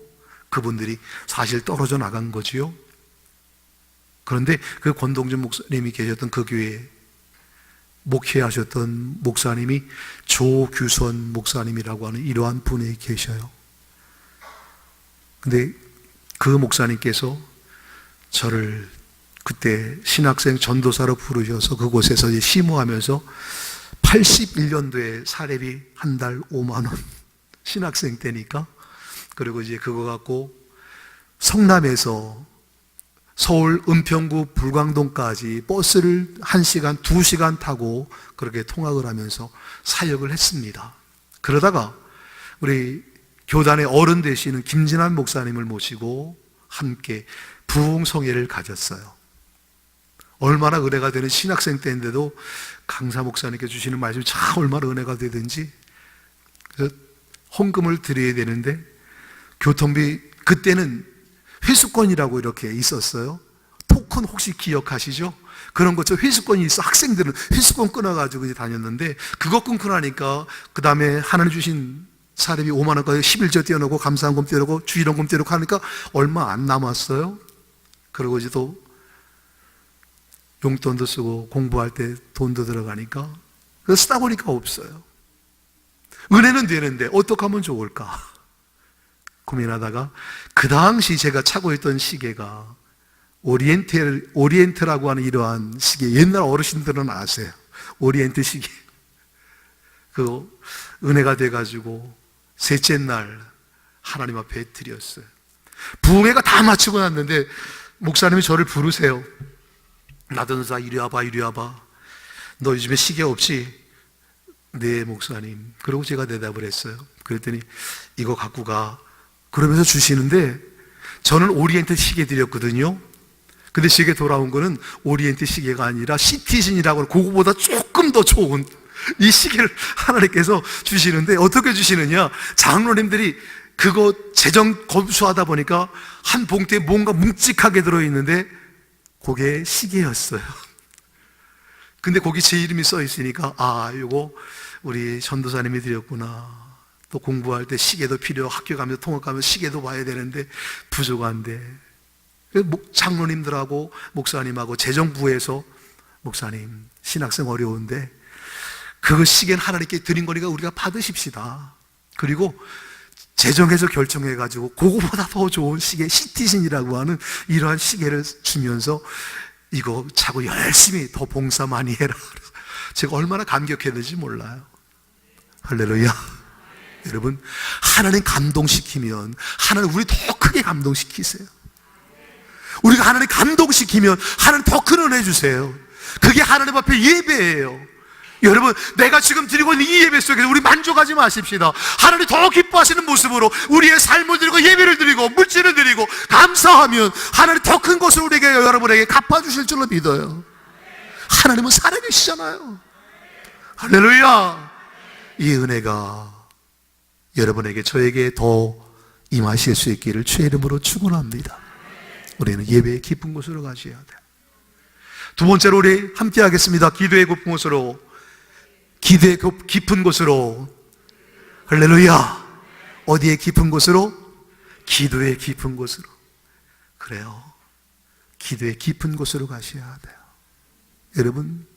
그분들이 사실 떨어져 나간 거지요. 그런데 그 권동준 목사님이 계셨던 그 교회에 목회하셨던 목사님이 조규선 목사님이라고 하는 이러한 분이 계셔요. 근데 그 목사님께서 저를 그때 신학생 전도사로 부르셔서 그곳에서 이제 심호하면서 81년도에 사례비 한 달 5만 원, 신학생 때니까. 그리고 이제 그거 갖고 성남에서 서울 은평구 불광동까지 버스를 1시간, 2시간 타고 그렇게 통학을 하면서 사역을 했습니다. 그러다가 우리 교단의 어른 되시는 김진환 목사님을 모시고 함께 부흥성회를 가졌어요. 얼마나 은혜가 되는 신학생 때인데도 강사 목사님께 주시는 말씀이 참 얼마나 은혜가 되든지. 그래서 헌금을 드려야 되는데 교통비, 그때는 회수권이라고 이렇게 있었어요. 토큰 혹시 기억하시죠? 그런 것처럼 회수권이 있어. 학생들은 회수권 끊어가지고 이제 다녔는데 그거 끊고 나니까 그 다음에 하나님 주신 사례비 5만 원까지 11조 떼어놓고 감사한금 떼어놓고 주일원금 떼어놓고 하니까 얼마 안 남았어요. 그리고 이제 또 용돈도 쓰고 공부할 때 돈도 들어가니까 그래서 쓰다 보니까 없어요. 은혜는 되는데 어떻게 하면 좋을까 고민하다가 그 당시 제가 차고 있던 시계가 오리엔트라고 하는 이러한 시계, 옛날 어르신들은 아세요. 오리엔트 시계. 그 은혜가 돼가지고 셋째 날 하나님 앞에 드렸어요. 부흥회가 다 마치고 났는데 목사님이 저를 부르세요. 나던사 이리 와봐, 이리 와봐. 너 요즘에 시계 없지? 네, 목사님. 그러고 제가 대답을 했어요. 그랬더니 이거 갖고 가. 그러면서 주시는데 저는 오리엔트 시계 드렸거든요. 근데 시계 돌아온 거는 오리엔트 시계가 아니라 시티즌이라고 그거보다 조금 더 좋은 이 시계를 하나님께서 주시는데 어떻게 주시느냐, 장로님들이 그거 재정 검수하다 보니까 한 봉투에 뭔가 뭉직하게 들어있는데 그게 시계였어요. 근데 거기 제 이름이 써 있으니까 아, 이거 우리 전도사님이 드렸구나. 또 공부할 때 시계도 필요하고 학교 가면서 통학 가면 시계도 봐야 되는데 부족한데, 장로님들하고 목사님하고 재정부에서 목사님 신학생 어려운데 그 시계는 하나님께 드린 거니까 우리가 받으십시다. 그리고 재정에서 결정해가지고 그거보다 더 좋은 시계, 시티즌이라고 하는 이러한 시계를 주면서 이거 차고 열심히 더 봉사 많이 해라. 제가 얼마나 감격했는지 몰라요. 할렐루야. 여러분, 하나님 감동시키면 하나님 우리 더 크게 감동시키세요. 우리가 하나님 감동시키면 하나님 더 큰 은혜 주세요. 그게 하나님 앞에 예배예요. 여러분, 내가 지금 드리고 있는 이 예배 속에서 우리 만족하지 마십시다. 하나님 더 기뻐하시는 모습으로 우리의 삶을 드리고 예배를 드리고 물질을 드리고 감사하면 하나님 더 큰 것을 우리에게, 여러분에게 갚아주실 줄로 믿어요. 하나님은 살아계시잖아요. 할렐루야. 이 은혜가 여러분에게, 저에게 더 임하실 수 있기를 주의 이름으로 축원합니다. 우리는 예배의 깊은 곳으로 가셔야 돼요. 두 번째로 우리 함께 하겠습니다. 기도의 깊은 곳으로. 기도의 깊은 곳으로. 할렐루야. 어디의 깊은 곳으로? 기도의 깊은 곳으로. 그래요. 기도의 깊은 곳으로 가셔야 돼요. 여러분,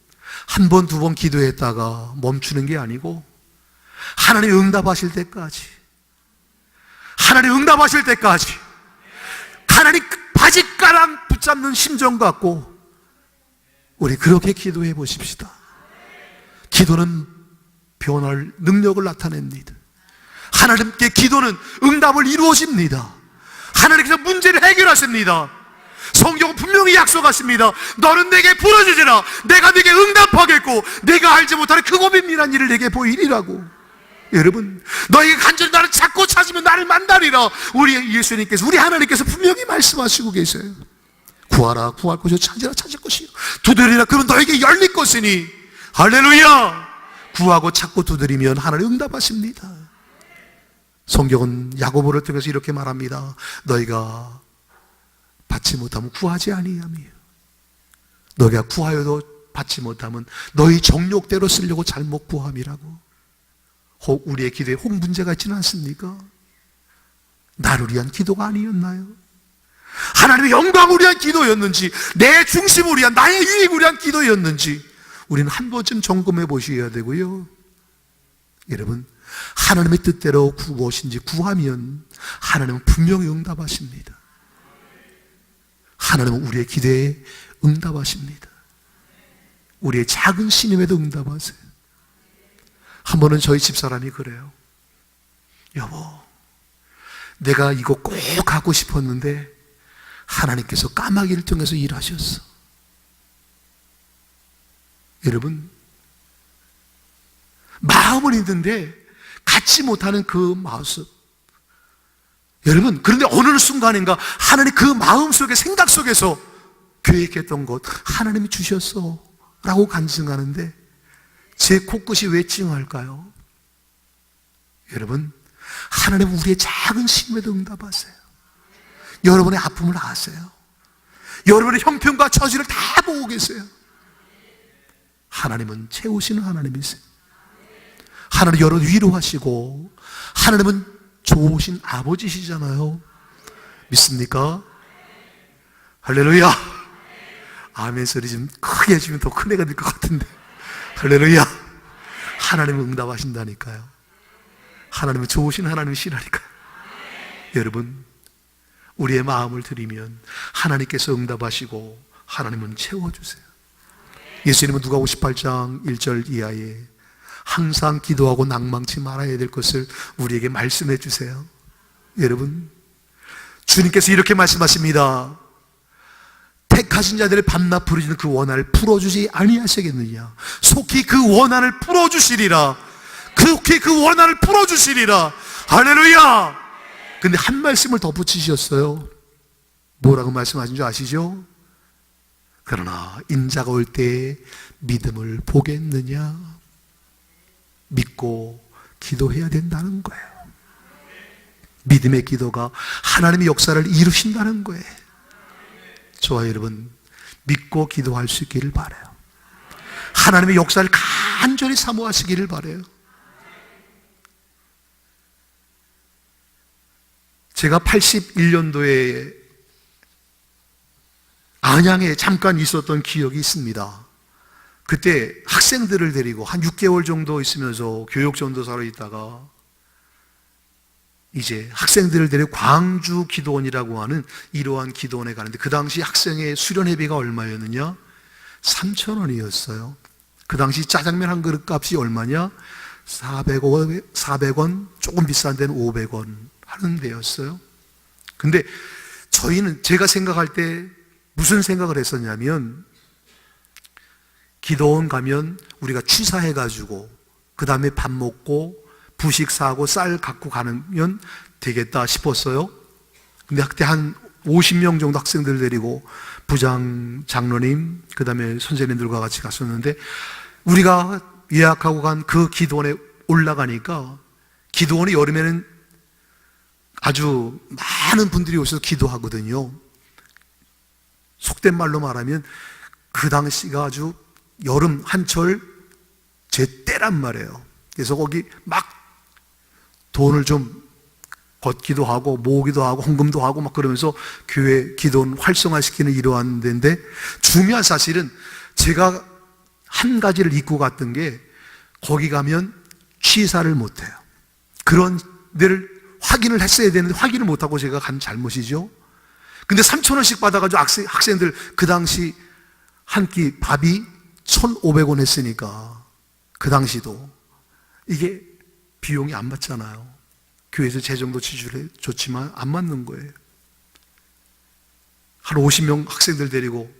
한 번, 두 번 기도했다가 멈추는 게 아니고 하나님 응답하실 때까지, 하나님 응답하실 때까지 하나님 바짓가랑 붙잡는 심정 갖고 우리 그렇게 기도해 보십시다. 기도는 변할 능력을 나타냅니다. 하나님께 기도는 응답을 이루어집니다. 하나님께서 문제를 해결하십니다. 성경은 분명히 약속하십니다. 너는 내게 부르짖으라. 내가 네게 응답하겠고 내가 알지 못하는 크고 비밀한 일을 내게 보이리라고. 여러분, 너에게 간절히 나를 찾고 찾으면 나를 만나리라. 우리 예수님께서, 우리 하나님께서 분명히 말씀하시고 계세요. 구하라, 구할 것이요, 찾으라, 찾을 것이요, 두드리라, 그러면 너에게 열릴 것이니. 할렐루야. 구하고 찾고 두드리면 하나님 응답하십니다. 성경은 야고보를 통해서 이렇게 말합니다. 너희가 받지 못하면 구하지 아니하며, 너희가 구하여도 받지 못하면 너희 정욕대로 쓰려고 잘못 구함이라고. 혹 우리의 기도에 혹 문제가 있지는 않습니까? 나를 위한 기도가 아니었나요? 하나님의 영광을 위한 기도였는지, 내 중심을 위한, 나의 유익을 위한 기도였는지 우리는 한 번쯤 점검해 보셔야 되고요. 여러분, 하나님의 뜻대로 구하신지 구하면 하나님은 분명히 응답하십니다. 하나님은 우리의 기도에 응답하십니다. 우리의 작은 신임에도 응답하세요. 한 번은 저희 집사람이 그래요. 여보, 내가 이거 꼭 갖고 싶었는데 하나님께서 까마귀를 통해서 일하셨어. 여러분, 마음은 있는데 갖지 못하는 그 모습. 여러분, 그런데 어느 순간인가 하나님 그 마음 속에, 생각 속에서 계획했던 것 하나님이 주셨어 라고 간증하는데 제 코끝이 왜 찡할까요? 여러분, 하나님은 우리의 작은 신임에도 응답하세요. 여러분의 아픔을 아세요. 여러분의 형편과 처지를 다 보고 계세요. 하나님은 채우시는 하나님이세요. 하나님 여러분 위로하시고, 하나님은 좋으신 아버지시잖아요. 믿습니까? 할렐루야. 아멘 소리 좀 크게 해주면 더 큰 애가 될 것 같은데. 할렐루야. 하나님은 응답하신다니까요. 하나님은 좋으신 하나님이시라니까요. 여러분, 우리의 마음을 드리면 하나님께서 응답하시고 하나님은 채워주세요. 예수님은 누가복음 18장 1절 이하에 항상 기도하고 낭망치 말아야 될 것을 우리에게 말씀해 주세요. 여러분, 주님께서 이렇게 말씀하십니다. 택하신 자들의 밤낮 부르짖는 그 원한을 풀어주지 아니하시겠느냐. 속히 그 원한을 풀어주시리라. 속히 그 원한을 풀어주시리라. 할렐루야. 근데 한 말씀을 덧붙이셨어요. 뭐라고 말씀하신 줄 아시죠? 그러나 인자가 올 때 믿음을 보겠느냐. 믿고 기도해야 된다는 거예요. 믿음의 기도가 하나님의 역사를 이루신다는 거예요. 저와 여러분, 믿고 기도할 수 있기를 바라요. 하나님의 역사를 간절히 사모하시기를 바라요. 제가 81년도에 안양에 잠깐 있었던 기억이 있습니다. 그때 학생들을 데리고 한 6개월 정도 있으면서 교육전도사로 있다가 이제 학생들을 데리고 광주 기도원이라고 하는 이러한 기도원에 가는데, 그 당시 학생의 수련회비가 얼마였느냐? 3,000원이었어요. 그 당시 짜장면 한 그릇 값이 얼마냐? 400원, 조금 비싼 데는 500원 하는 데였어요. 근데 저희는, 제가 생각할 때 무슨 생각을 했었냐면, 기도원 가면 우리가 취사해가지고 그 다음에 밥 먹고 부식 사고 쌀 갖고 가면 되겠다 싶었어요. 근데 그때 한 50명 정도 학생들 데리고 부장, 장로님, 그 다음에 선생님들과 같이 갔었는데, 우리가 예약하고 간 그 기도원에 올라가니까, 기도원이 여름에는 아주 많은 분들이 오셔서 기도하거든요. 속된 말로 말하면 그 당시가 아주 여름 한철 제 때란 말이에요. 그래서 거기 막 돈을 좀 걷기도 하고 모으기도 하고 헌금도 하고 막 그러면서 교회 기도원 활성화시키는 이러한 데인데, 중요한 사실은 제가 한 가지를 잊고 갔던 게, 거기 가면 취사를 못해요. 그런 데를 확인을 했어야 되는데 확인을 못하고 제가 간 잘못이죠. 근데 3,000원씩 받아가지고 학생들 그 당시 한 끼 밥이 1,500원 했으니까, 그 당시도 이게 비용이 안 맞잖아요. 교회에서 재정도 지출해 줬지만 안 맞는 거예요. 한 50명 학생들 데리고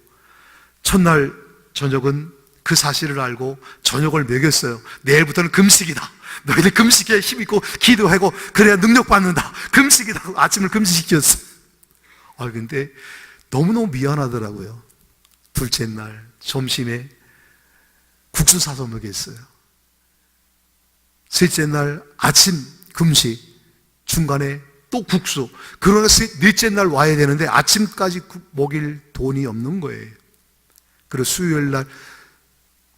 첫날 저녁은 그 사실을 알고 저녁을 먹였어요. 내일부터는 금식이다. 너희들 금식에 힘있고 기도하고 그래야 능력 받는다. 금식이다. 아침을 금식시켰어요. 근데 너무너무 미안하더라고요. 둘째 날 점심에 국수 사서 먹였어요. 셋째 날 아침 금식, 중간에 또 국수. 그러나 넷째 날 와야 되는데 아침까지 먹일 돈이 없는 거예요. 그리고 수요일 날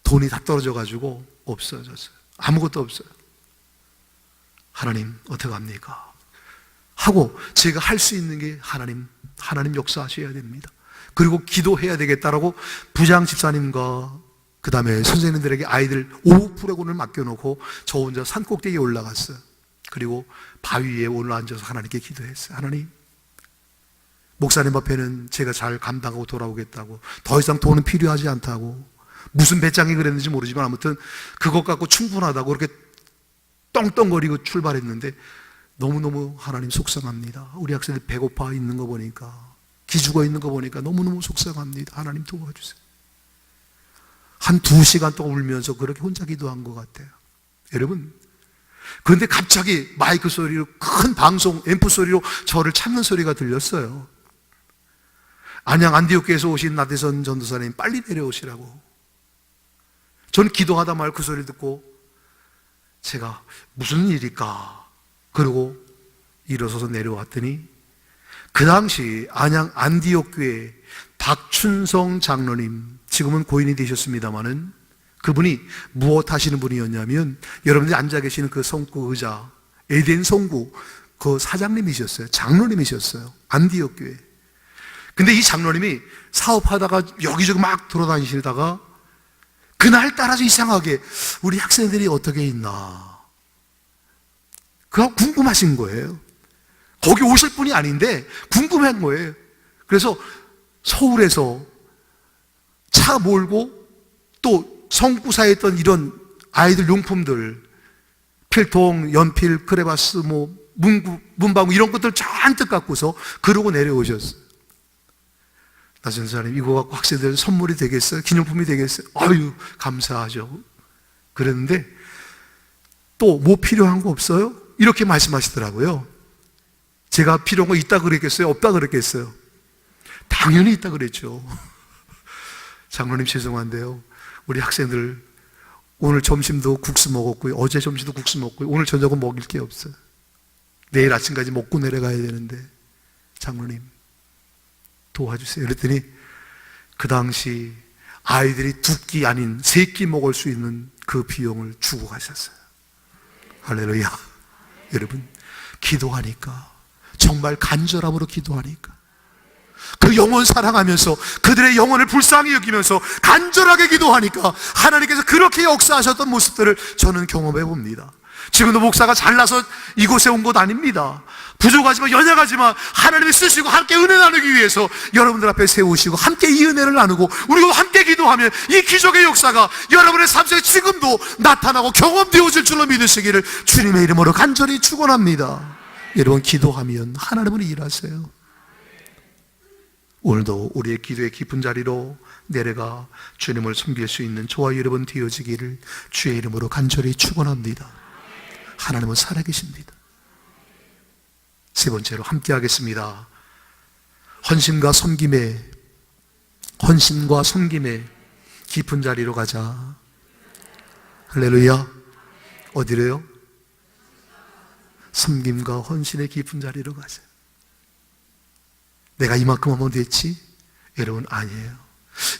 돈이 다 떨어져 가지고 없어졌어요. 아무것도 없어요. 하나님 어떡합니까? 하고 제가 할 수 있는 게 하나님 역사하셔야 됩니다. 그리고 기도해야 되겠다라고 부장 집사님과 그 다음에 선생님들에게 아이들 오후 프로그램을 맡겨놓고 저 혼자 산 꼭대기에 올라갔어요. 그리고 바위 위에 올라앉아서 하나님께 기도했어요. 하나님, 목사님 앞에는 제가 잘 감당하고 돌아오겠다고, 더 이상 돈은 필요하지 않다고, 무슨 배짱이 그랬는지 모르지만 아무튼 그것 갖고 충분하다고 그렇게 떵떵거리고 출발했는데 너무너무 하나님 속상합니다. 우리 학생들 배고파 있는 거 보니까, 기죽어 있는 거 보니까 너무너무 속상합니다. 하나님 도와주세요. 한 2시간 동안 울면서 그렇게 혼자 기도한 것 같아요. 여러분, 그런데 갑자기 마이크 소리로, 큰 방송 앰프 소리로 저를 찾는 소리가 들렸어요. 안양 안디옥교에서 오신 나대선 전도사님 빨리 내려오시라고. 저는 기도하다 말 그 소리 듣고 제가 무슨 일일까? 그러고 일어서서 내려왔더니 그 당시 안양 안디옥교회 박춘성 장로님, 지금은 고인이 되셨습니다마는 그분이 무엇 하시는 분이었냐면 여러분들이 앉아 계시는 그 성구 의자, 에덴 성구 그 사장님이셨어요. 장로님이셨어요. 안디옥교회. 근데 이 장로님이 사업하다가 여기저기 막 돌아다니시다가 그날따라 이상하게 우리 학생들이 어떻게 있나 그거 궁금하신 거예요. 거기 오실 분이 아닌데 궁금한 거예요. 그래서 서울에서 차 몰고 또 성구사에 있던 이런 아이들 용품들, 필통, 연필, 크레바스, 문방구 이런 것들 잔뜩 갖고서 그러고 내려오셨어요. 나 전사님 이거 갖고 학생들 선물이 되겠어요? 기념품이 되겠어요? 아유 감사하죠. 그랬는데 또 뭐 필요한 거 없어요? 이렇게 말씀하시더라고요. 제가 필요한 거 있다 그랬겠어요? 없다 그랬겠어요? 당연히 있다 그랬죠. 장로님 죄송한데요, 우리 학생들 오늘 점심도 국수 먹었고요, 어제 점심도 국수 먹고요, 오늘 저녁은 먹일 게 없어요. 내일 아침까지 먹고 내려가야 되는데 장로님 도와주세요. 그랬더니 그 당시 아이들이 2끼 아닌 3끼 먹을 수 있는 그 비용을 주고 가셨어요. 할렐루야. 여러분, 기도하니까, 정말 간절함으로 기도하니까, 그 영혼 사랑하면서 그들의 영혼을 불쌍히 여기면서 간절하게 기도하니까 하나님께서 그렇게 역사하셨던 모습들을 저는 경험해 봅니다. 지금도 목사가 잘나서 이곳에 온 것 아닙니다. 부족하지만 연약하지만 하나님이 쓰시고 함께 은혜 나누기 위해서 여러분들 앞에 세우시고 함께 이 은혜를 나누고 우리가 함께 기도하면 이 기적의 역사가 여러분의 삶 속에 지금도 나타나고 경험되어질 줄로 믿으시기를 주님의 이름으로 간절히 축원합니다. 여러분, 기도하면 하나님은 일하세요. 오늘도 우리의 기도의 깊은 자리로 내려가 주님을 섬길 수 있는 저와 여러분 되어지기를 주의 이름으로 간절히 축원합니다. 하나님은 살아계십니다. 세 번째로 함께 하겠습니다. 헌신과 섬김의 깊은 자리로 가자. 할렐루야. 어디로요? 섬김과 헌신의 깊은 자리로 가자. 내가 이만큼 하면 됐지? 여러분, 아니에요.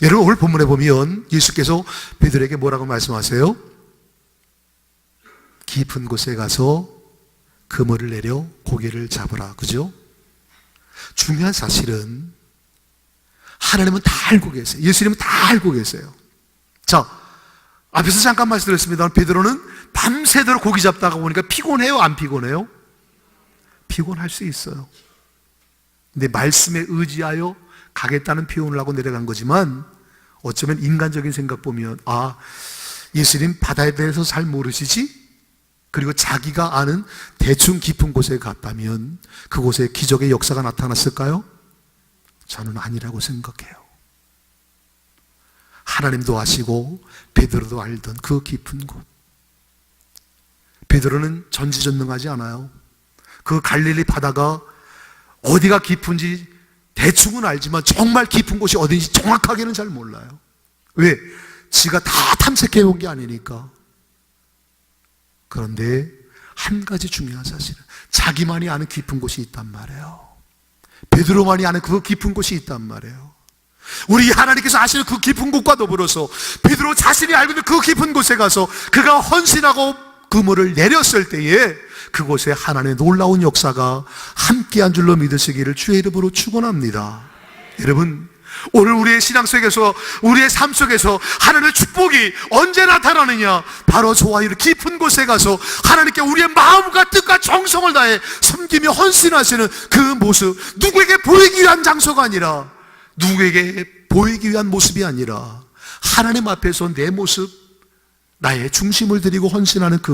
여러분, 오늘 본문에 보면 예수께서 베드로에게 뭐라고 말씀하세요? 깊은 곳에 가서 그물을 내려 고기를 잡으라. 그죠? 중요한 사실은 하나님은 다 알고 계세요. 예수님은 다 알고 계세요. 자, 앞에서 잠깐 말씀드렸습니다. 베드로는 밤새도록 고기 잡다가 보니까 피곤해요? 안 피곤해요? 피곤할 수 있어요. 근데 말씀에 의지하여 가겠다는 표현을 하고 내려간 거지만 어쩌면 인간적인 생각 보면 예수님 바다에 대해서 잘 모르시지? 그리고 자기가 아는 대충 깊은 곳에 갔다면 그곳에 기적의 역사가 나타났을까요? 저는 아니라고 생각해요. 하나님도 아시고 베드로도 알던 그 깊은 곳. 베드로는 전지전능하지 않아요. 그 갈릴리 바다가 어디가 깊은지 대충은 알지만 정말 깊은 곳이 어딘지 정확하게는 잘 몰라요. 왜? 지가 다 탐색해 온 게 아니니까. 그런데 한 가지 중요한 사실은 자기만이 아는 깊은 곳이 있단 말이에요. 베드로만이 아는 그 깊은 곳이 있단 말이에요. 우리 하나님께서 아시는 그 깊은 곳과 더불어서 베드로 자신이 알고 있는 그 깊은 곳에 가서 그가 헌신하고 그물을 내렸을 때에 그곳에 하나님의 놀라운 역사가 함께한 줄로 믿으시기를 주의 이름으로 축원합니다. 여러분, 오늘 우리의 신앙 속에서, 우리의 삶 속에서 하나님의 축복이 언제 나타나느냐? 바로 저와 이 깊은 곳에 가서 하나님께 우리의 마음과 뜻과 정성을 다해 섬기며 헌신하시는 그 모습, 누구에게 보이기 위한 장소가 아니라, 누구에게 보이기 위한 모습이 아니라 하나님 앞에서 내 모습, 나의 중심을 드리고 헌신하는 그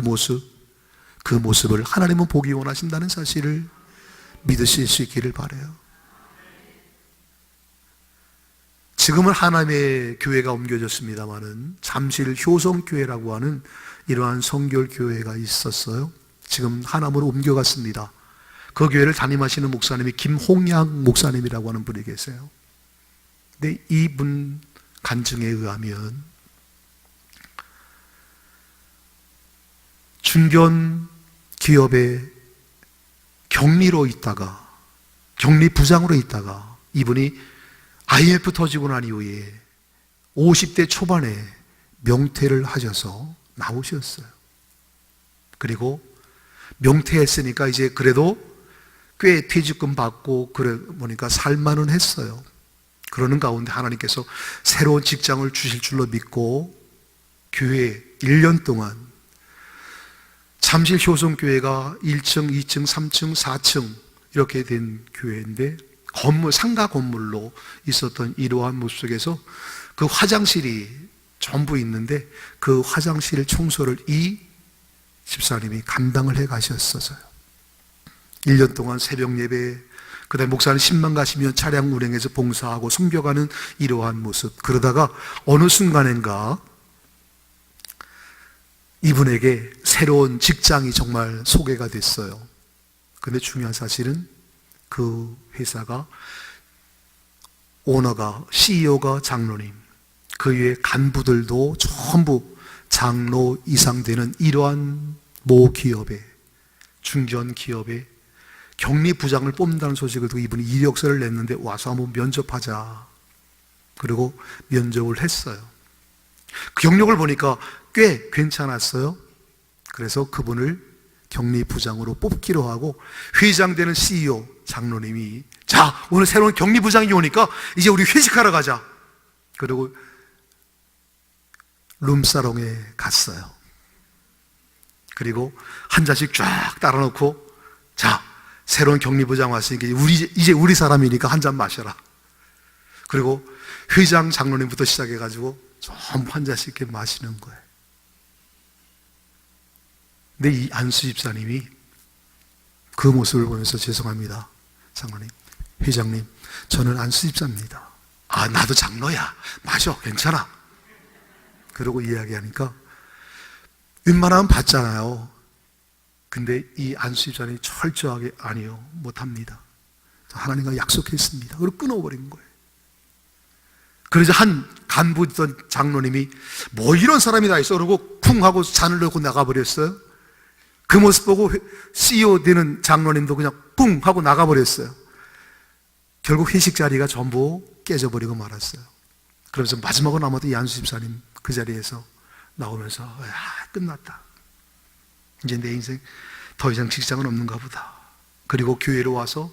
모습을 하나님은 보기 원하신다는 사실을 믿으실 수 있기를 바라요. 지금은 하나님의 교회가 옮겨졌습니다마는 잠실 효성교회라고 하는 이러한 성결교회가 있었어요. 지금 하남으로 옮겨갔습니다. 그 교회를 담임하시는 목사님이 김홍양 목사님이라고 하는 분이 계세요. 근데 이분 간증에 의하면 중견 기업의 격리로 있다가, 격리부장으로 있다가 이분이 IMF 터지고 난 이후에 50대 초반에 명퇴를 하셔서 나오셨어요. 그리고 명퇴했으니까 이제 그래도 꽤 퇴직금 받고 그래 보니까 살만은 했어요. 그러는 가운데 하나님께서 새로운 직장을 주실 줄로 믿고 교회 1년 동안, 잠실 효성교회가 1층, 2층, 3층, 4층 이렇게 된 교회인데 건물, 상가 건물로 있었던 이러한 모습 속에서 그 화장실이 전부 있는데 그 화장실 청소를 이 집사님이 감당을 해 가셨어요. 1년 동안 새벽 예배, 그 다음에 목사님 10만 가시면 차량 운행해서 봉사하고 섬겨가는 이러한 모습. 그러다가 어느 순간인가 이분에게 새로운 직장이 정말 소개가 됐어요. 근데 중요한 사실은 그 회사가 오너가, CEO가 장로님, 그 위에 간부들도 전부 장로 이상 되는 이러한 모 기업에, 중견 기업에 격리부장을 뽑는다는 소식을 듣고 이분이 이력서를 냈는데 와서 한번 면접하자. 그리고 면접을 했어요. 그 경력을 보니까 꽤 괜찮았어요. 그래서 그분을 격리부장으로 뽑기로 하고 회장되는 CEO 장로님이, 자, 오늘 새로운 격리부장이 오니까 이제 우리 회식하러 가자. 그리고 룸사롱에 갔어요. 그리고 한 잔씩 쫙 따라놓고, 자, 새로운 격리부장 왔으니까 이제 우리 사람이니까 한 잔 마셔라. 그리고 회장 장로님부터 시작해가지고 전부 한 잔씩 이렇게 마시는 거예요. 근데 이 안수 집사님이 그 모습을 보면서, 죄송합니다, 장로님, 회장님, 저는 안수 집사입니다. 아, 나도 장로야. 마셔, 괜찮아. 그러고 이야기하니까 웬만하면 받잖아요. 근데 이 안수 집사님이 철저하게 아니요, 못합니다. 하나님과 약속했습니다. 그리고 끊어버린 거예요. 그래서 한 간부 있던 장로님이 뭐 이런 사람이 다 있어, 그러고 쿵 하고 잔을 넣고 나가버렸어요. 그 모습 보고 CEO 되는 장로님도 그냥 쿵 하고 나가버렸어요. 결국 회식 자리가 전부 깨져버리고 말았어요. 그러면서 마지막으로 남았던 이 안수 집사님 그 자리에서 나오면서, 야, 끝났다. 이제 내 인생 더 이상 직장은 없는가 보다. 그리고 교회로 와서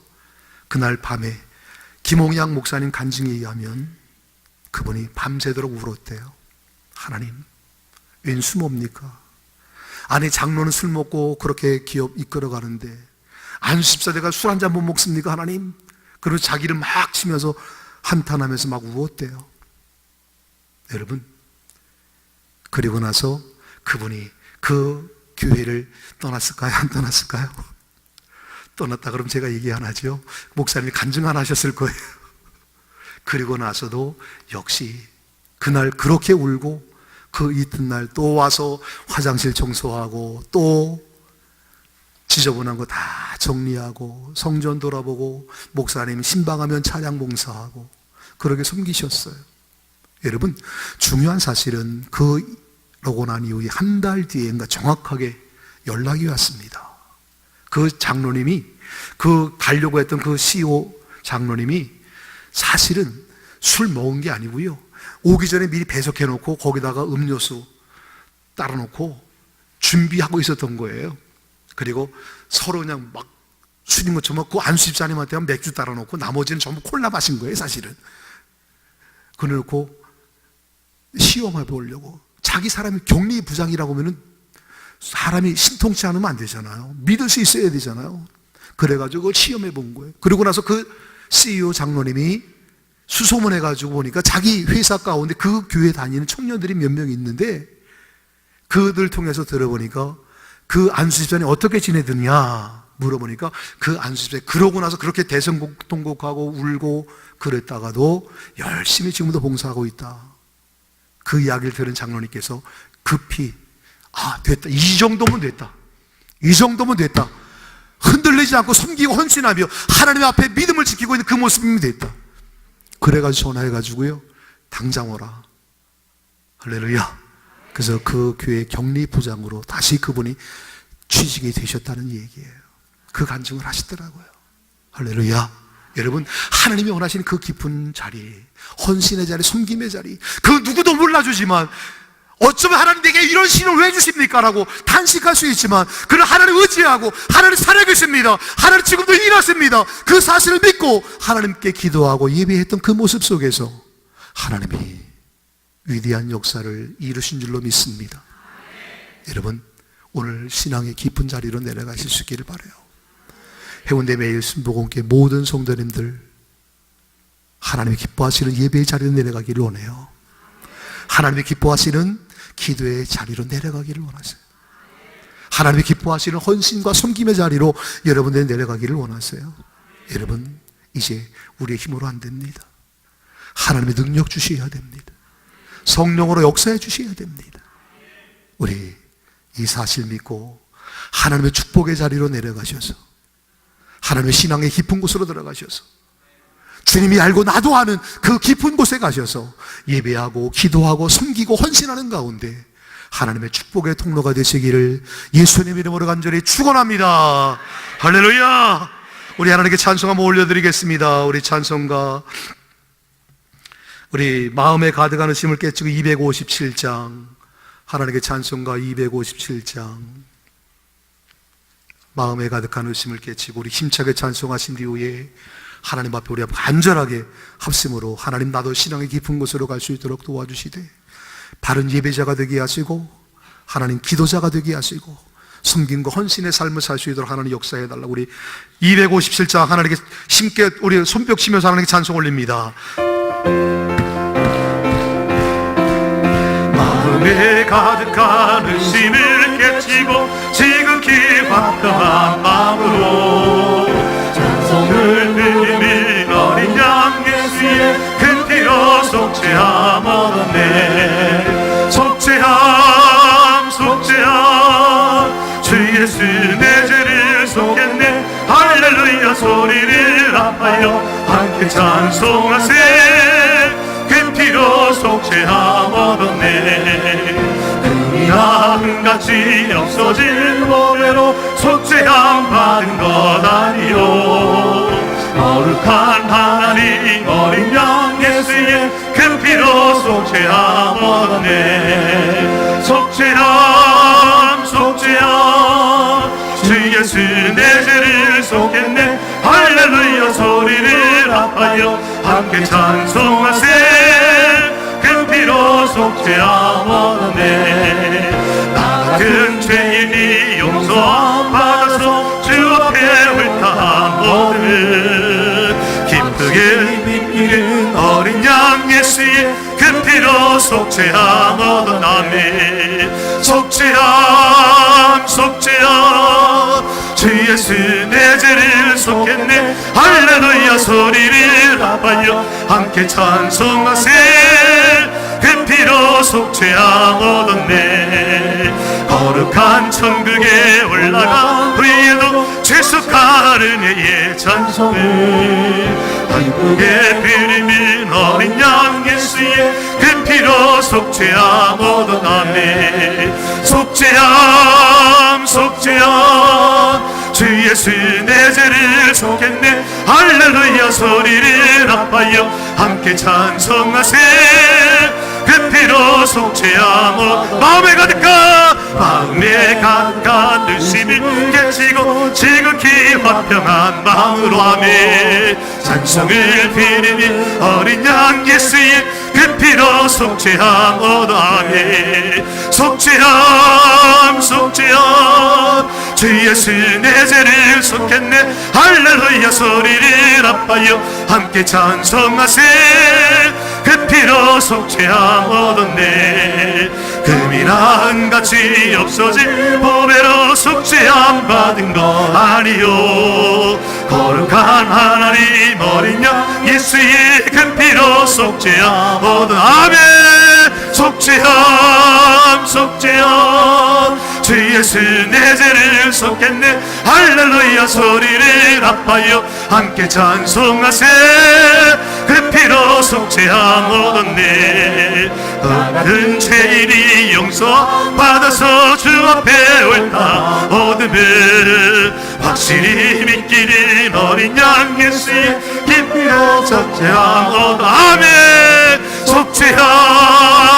그날 밤에 김홍양 목사님 간증에 의하면 그분이 밤새도록 울었대요. 하나님, 웬 수 뭡니까? 아니, 장로는 술 먹고 그렇게 기업 이끌어가는데 안수 집사대가 술 한 잔 못 먹습니까, 하나님? 그리고 자기를 막 치면서 한탄하면서 막 우었대요. 여러분, 그리고 나서 그분이 그 교회를 떠났을까요? 안 떠났을까요? 떠났다 그럼 제가 얘기 안 하죠. 목사님이 간증 안 하셨을 거예요. 그리고 나서도 역시 그날 그렇게 울고 그 이튿날 또 와서 화장실 청소하고 또 지저분한 거 다 정리하고 성전 돌아보고 목사님 신방하면 차량 봉사하고 그렇게 섬기셨어요. 여러분, 중요한 사실은 그러고 난 이후에 한 달 뒤에인가 정확하게 연락이 왔습니다. 그 장로님이, 그 가려고 했던 그 CEO 장로님이 사실은 술 먹은 게 아니고요, 오기 전에 미리 배석해 놓고 거기다가 음료수 따라 놓고 준비하고 있었던 거예요. 그리고 서로 그냥 막 술인 것처럼 그 안수집사님한테 맥주 따라 놓고 나머지는 전부 콜라 마신 거예요, 사실은. 그래놓고 시험해 보려고. 자기 사람이 격리부장이라고 하면은 사람이 신통치 않으면 안 되잖아요. 믿을 수 있어야 되잖아요. 그래가지고 그걸 시험해 본 거예요. 그리고 나서 그 CEO 장로님이 수소문해가지고 보니까 자기 회사 가운데 그 교회 다니는 청년들이 몇 명 있는데 그들 통해서 들어보니까 그 안수집사님 어떻게 지내드냐 물어보니까 그 안수집사님 그러고 나서 그렇게 대성통곡하고 울고 그랬다가도 열심히 지금도 봉사하고 있다. 그 이야기를 들은 장로님께서 급히 됐다. 이 정도면 됐다. 이 정도면 됐다. 흔들리지 않고 섬기고 헌신하며 하나님 앞에 믿음을 지키고 있는 그 모습이면 됐다. 그래가지고 전화해가지고요, 당장 오라. 할렐루야. 그래서 그 교회 격리부장으로 다시 그분이 취직이 되셨다는 얘기예요. 그 간증을 하시더라고요. 할렐루야. 여러분, 하나님이 원하시는 그 깊은 자리, 헌신의 자리, 섬김의 자리, 그 누구도 몰라주지만 어쩌면 하나님 내게 이런 신을 왜 주십니까? 라고 탄식할 수 있지만 그는 하나님 의지하고 하나님 살아계십니다. 하나님 지금도 일하십니다. 그 사실을 믿고 하나님께 기도하고 예배했던 그 모습 속에서 하나님이 위대한 역사를 이루신 줄로 믿습니다. 여러분, 오늘 신앙의 깊은 자리로 내려가실 수 있기를 바라요. 해운대 매일 순복음교회 모든 성도님들 하나님이 기뻐하시는 예배의 자리로 내려가기를 원해요. 하나님이 기뻐하시는 기도의 자리로 내려가기를 원하세요. 하나님이 기뻐하시는 헌신과 섬김의 자리로 여러분들이 내려가기를 원하세요. 여러분, 이제 우리의 힘으로 안 됩니다. 하나님의 능력 주셔야 됩니다. 성령으로 역사해 주셔야 됩니다. 우리 이 사실 믿고 하나님의 축복의 자리로 내려가셔서 하나님의 신앙의 깊은 곳으로 들어가셔서 주님이 알고 나도 아는 그 깊은 곳에 가셔서 예배하고 기도하고 섬기고 헌신하는 가운데 하나님의 축복의 통로가 되시기를 예수님 이름으로 간절히 축원합니다. 할렐루야. 우리 하나님께 찬송 한번 올려드리겠습니다. 우리 찬송가, 우리 마음에 가득한 의심을 깨치고 257장, 하나님께 찬송가 257장, 마음에 가득한 의심을 깨치고 우리 힘차게 찬송하신 뒤에 하나님 앞에 우리 간절하게 합심으로 하나님 나도 신앙의 깊은 곳으로 갈 수 있도록 도와주시되 바른 예배자가 되게 하시고 하나님 기도자가 되게 하시고 섬김과 헌신의 삶을 살 수 있도록 하나님 역사해달라고 우리 257장 하나님께 힘께 우리 손뼉 치면서 하나님께 찬송 올립니다. 마음에 가득한 의심을 깨치고 지극히 화평한 마음으로 찬송을 드리는 어린 양 예수의 큰 피로 속죄함 얻었네. 속죄함 속죄함 주 예수 내 죄를 속했네. 할렐루야 소리를 합하여 함께 찬송하세. 그 피로 속죄함 얻었네. 금이 한같이 없어질 보배로 속죄함 받은 것 아니요. 거룩한 하나님 어린 양 예수의 그 피로 속죄함 얻었네. 속죄함 속죄함 주 예수 내 죄를 속했네. 할렐루야 소리를 합하여 함께 찬송하세. 그 피로 속죄함 얻었네. 나 같은 죄인이 용서 받아서 주 앞에 옳다 모든 기쁘게 믿기는 어린 양 예수의 그 피로 속죄함 얻었네. 속죄함 속죄함 주 예수 내 죄를 속했네. 할렐루야 소리를 합하여 함께 찬송하세. 그 피로 속죄함 얻었네. 거룩한 천국에 올라가 우리에도 죄속하는 이의 찬송을 기쁘게 드리는 어린 양 예수의 그 피로 속죄함 얻었네. 속죄함 속죄함 주 예수 내 죄를 속했네. 할렐루야 소리를 합하여 함께 찬송하세. 그 피로 속죄함으로 마음에 가득한 의심을 깨치고 지극히 화평한 마음으로 하며 찬송을 비리니 어린 양 예수의 그 피로 속죄함으로 하며 속죄함 주 예수 내 죄를 속했네 할렐루야 소리를 아파요 함께 찬송하세 그 피로 속죄함 얻었네 금이나 은같이 없어질 보배로 속죄함 받은 것 아니요 거룩한 하나님 어린 양 예수의 그 피로 속죄함 얻은 아멘 속죄함 주 예수 내 죄를 속했네 할렐루야 소리를 아파요 함께 찬송하세 그 피로 속죄함 얻었네 모든 죄인이 용서받아서 주 앞에 옳다 얻음을 확실히 믿기는 어린 양 예수의 깊이로 속죄함 얻어 아멘 속죄함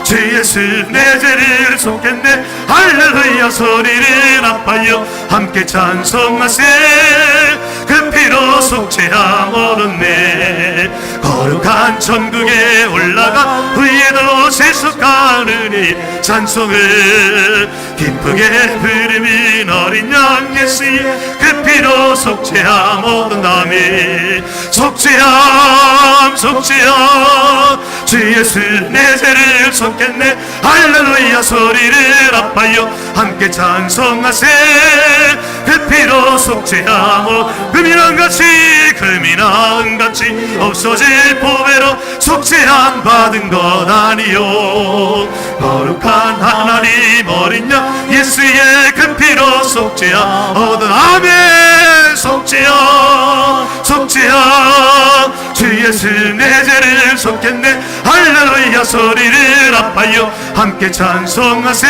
주 예수 내 죄를 속했네 할렐루야 소리를 아파요 함께 찬송하세 그 피로 속죄함 얻었네 거룩한 천국에 올라가 후에도 세속하느니 찬송을 기쁘게 부르는 어린 양 예수의 그 피로 속죄함 얻었다며 속죄함 주 예수 내 죄를 속했네 할렐루야 소리를 아파요 함께 찬송하세 그 피로 속죄함 금이나 은같이 없어질 보배로 속죄함 받은 것 아니요 거룩한 하나님 어린 양 예수의 그 피로 속죄함 얻은 아멘 속죄함 주 예수 내 죄를 속했네 할렐루야 소리를 아파요 함께 찬송하세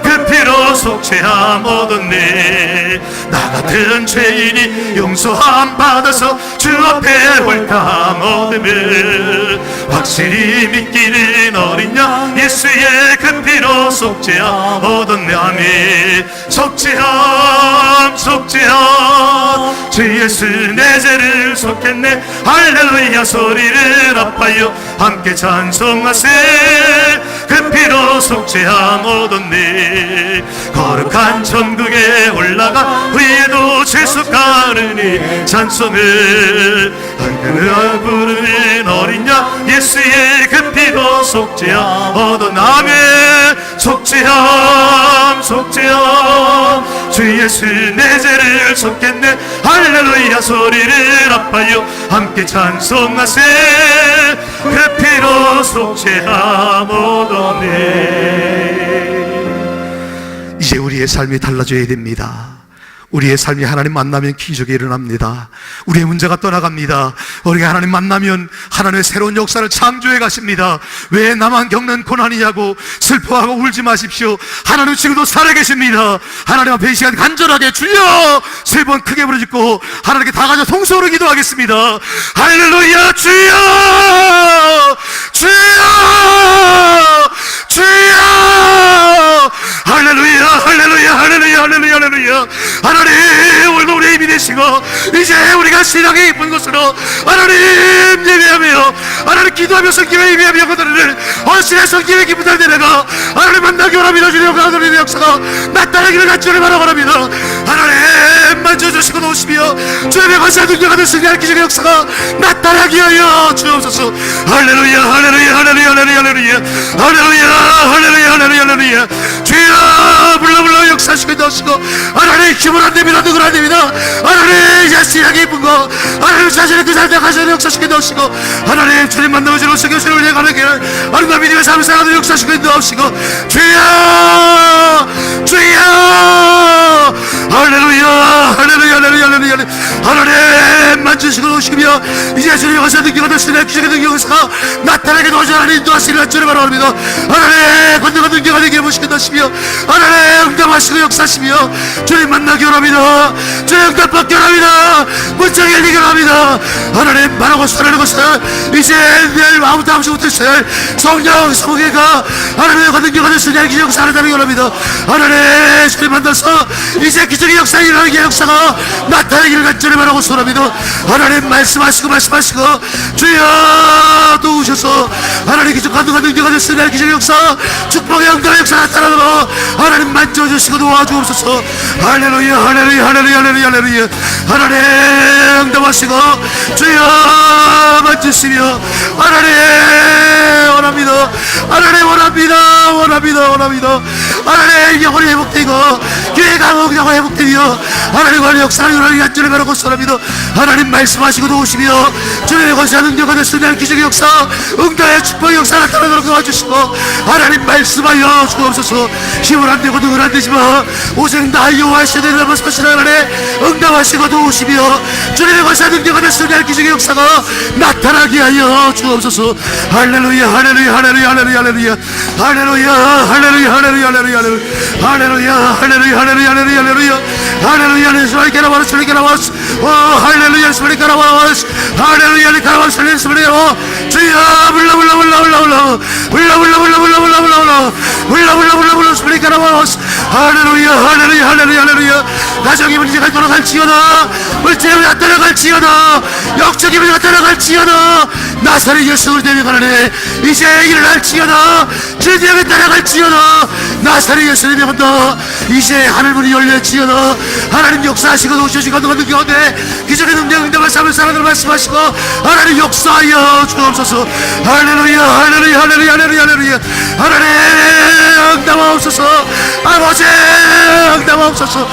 그 피로 속죄함 얻었네 나 같은 죄인이 용서함 받아서 주 앞에 홀담 얻음을 확실히 믿기는 어린 양 예수의 그 피로 속죄함 얻었네 아멘 속죄함 주 예수 내 죄를 속했네 할렐루야 소리를 아파요 함께 찬송하세 그 피로 속죄함 얻었네 거룩한 천국에 올라가 후에도 죄속하느니 찬송을 한글을 부르는 어린 양 예수의 그 피로 속죄함 얻었나매 속죄함 주 예수 내 죄를 속했네 할렐루야 소리를 아파요 함께 찬송하세 그 피로 속죄함 얻었네 이제 우리의 삶이 달라져야 됩니다. 우리의 삶이 하나님 만나면 기적이 일어납니다. 우리의 문제가 떠나갑니다. 우리가 하나님 만나면 하나님의 새로운 역사를 창조해 가십니다. 왜 나만 겪는 고난이냐고 슬퍼하고 울지 마십시오. 하나님 지금도 살아계십니다. 하나님 앞에 이 시간 간절하게 주여 세 번 크게 부르짖고 하나님께 다 같이 통성으로 기도하겠습니다. 할렐루야 주여 할렐루야 할렐루야 할렐루야 할렐루야 할렐루야 하나님 오늘도 우리의 힘이 되시고 이제 우리가 신앙의 깊은 곳으로 하나님 예배하며 하나님 기도하며 성김에 예배하며 그들을 헌신의 성김에 기쁜 날 내려가 하나님 만나기 원합니다. 주님 하나님의 역사가 나타나기를 간절히 바라봅니다. 하나님 만져주시고 놓으시며 주님의 관사 능력하는 승리할 기적의 역사가 나타나기 하여 주옵소서. 할렐루야 할렐루야 할렐루야 할렐루야 할렐루야 할렐루야 할렐루야 할렐루야 할렐루야 주여 불러 역사시켜 넣으시고 하나님 힘을 안 됩니다. 누구를 안 됩니다. 하나님 이제 신앙이 이쁜 거 하나님 자신의 그 삶에 가셔서 역사시켜 넣으시고 하나님 주님 만나고 주로 성교수를 올려가는 길 하나님 믿음의 삶을 살아가는 역사시켜 넣으시고 주여 할렐루야 할렐루야 할렐루야 할렐루야 하나님 만지시고 오시며 이제 주님 와서 능력가 되시네 기적의 능력사 나타나게 도와주시는 하나님 인도하시는 주님 바라옵니다. 하나님 권능과 능력가 되게 모시겠다시며 하나님 응답하시고 역사하시며 주님 만나기 원합니다. 주님 응답받기 원합니다. 문장 열리기 원합니다. 하나님 말하고 살아내는 것은 이제 내일 아무도 하지 못했어요. 성령 성회가 하나님의 권능과 되시는 기적 역사를 다루기 원합니다. 하나님 주님 만나서 이제 기적의 역사에 일어나는 역사가 나타나기를 간절히 바라고 소원합니다. 하나님 말씀하시고 주여 도우셔서 하나님 기적 가능한 능력가 됐으나 기적의 역사 축복의 영광의 역사 나타나도록 하나님 만져주시고 도와주옵소서. 할렐루야 할렐루야 할렐루야 할렐루야 할렐루야 하나님 응답하시고 주여 만지시며 하나님 원합니다. 하나님 원합니다. 하나님 영혼이 회복되고 교회가 영혼이 회복되며 하나님 관의 역사를 일어나기 간절히 바라고 소원합니다. 하나님 말씀하시고 도우시며 주님의 권세와 능력과 됐으면 기적의 역사 응답의 축복의 역사 나타나도록 도와주시고 하나님 말씀하여 주옵소서. 힘을 안 되고 능을 안 되지만 오직 나 여호와시에 대한 말씀하시는 하나님 응답하시고 도우시며 주님의 권세와 능력과 됐으면 기적의 역사가 나타나게 하여 주옵소서. 할렐루야 할렐루야 할렐루야 할렐루야 할렐루야 할렐루야 할렐루야 할렐루야 할렐루야 할렐루야 할렐루야 할렐루야 할렐루야 할렐루야 예수를 깨라바라 예수를 깨라바스 할렐루야 예수를 깨라바스 할렐루야 깨라바스 예수를 깨라바 주여 불러 예수를 깨라바스 할렐루야 할렐루야 할렐루야 할렐루야 가정의 문제가 돌아갈지어다 물질이 나타나갈지어다 영적인 문제가 나타나갈지어다 나사렛 예수를 대명하네 이제 일어날지어다 주님에게 따라갈지어다 나사렛 예수를 대명한다 이제 하늘문이 열렸지어다 하나님 역사하시고 도우시고 능력의 가운데 기적의 능력 응답을 삼을 사람들 말씀하시고 하나님 역사하여 주옵소서. 할렐루야 할렐루야 할렐루야 할렐루야 할렐루야 하나님 응답하옵소서. 아버지 응답하옵소서.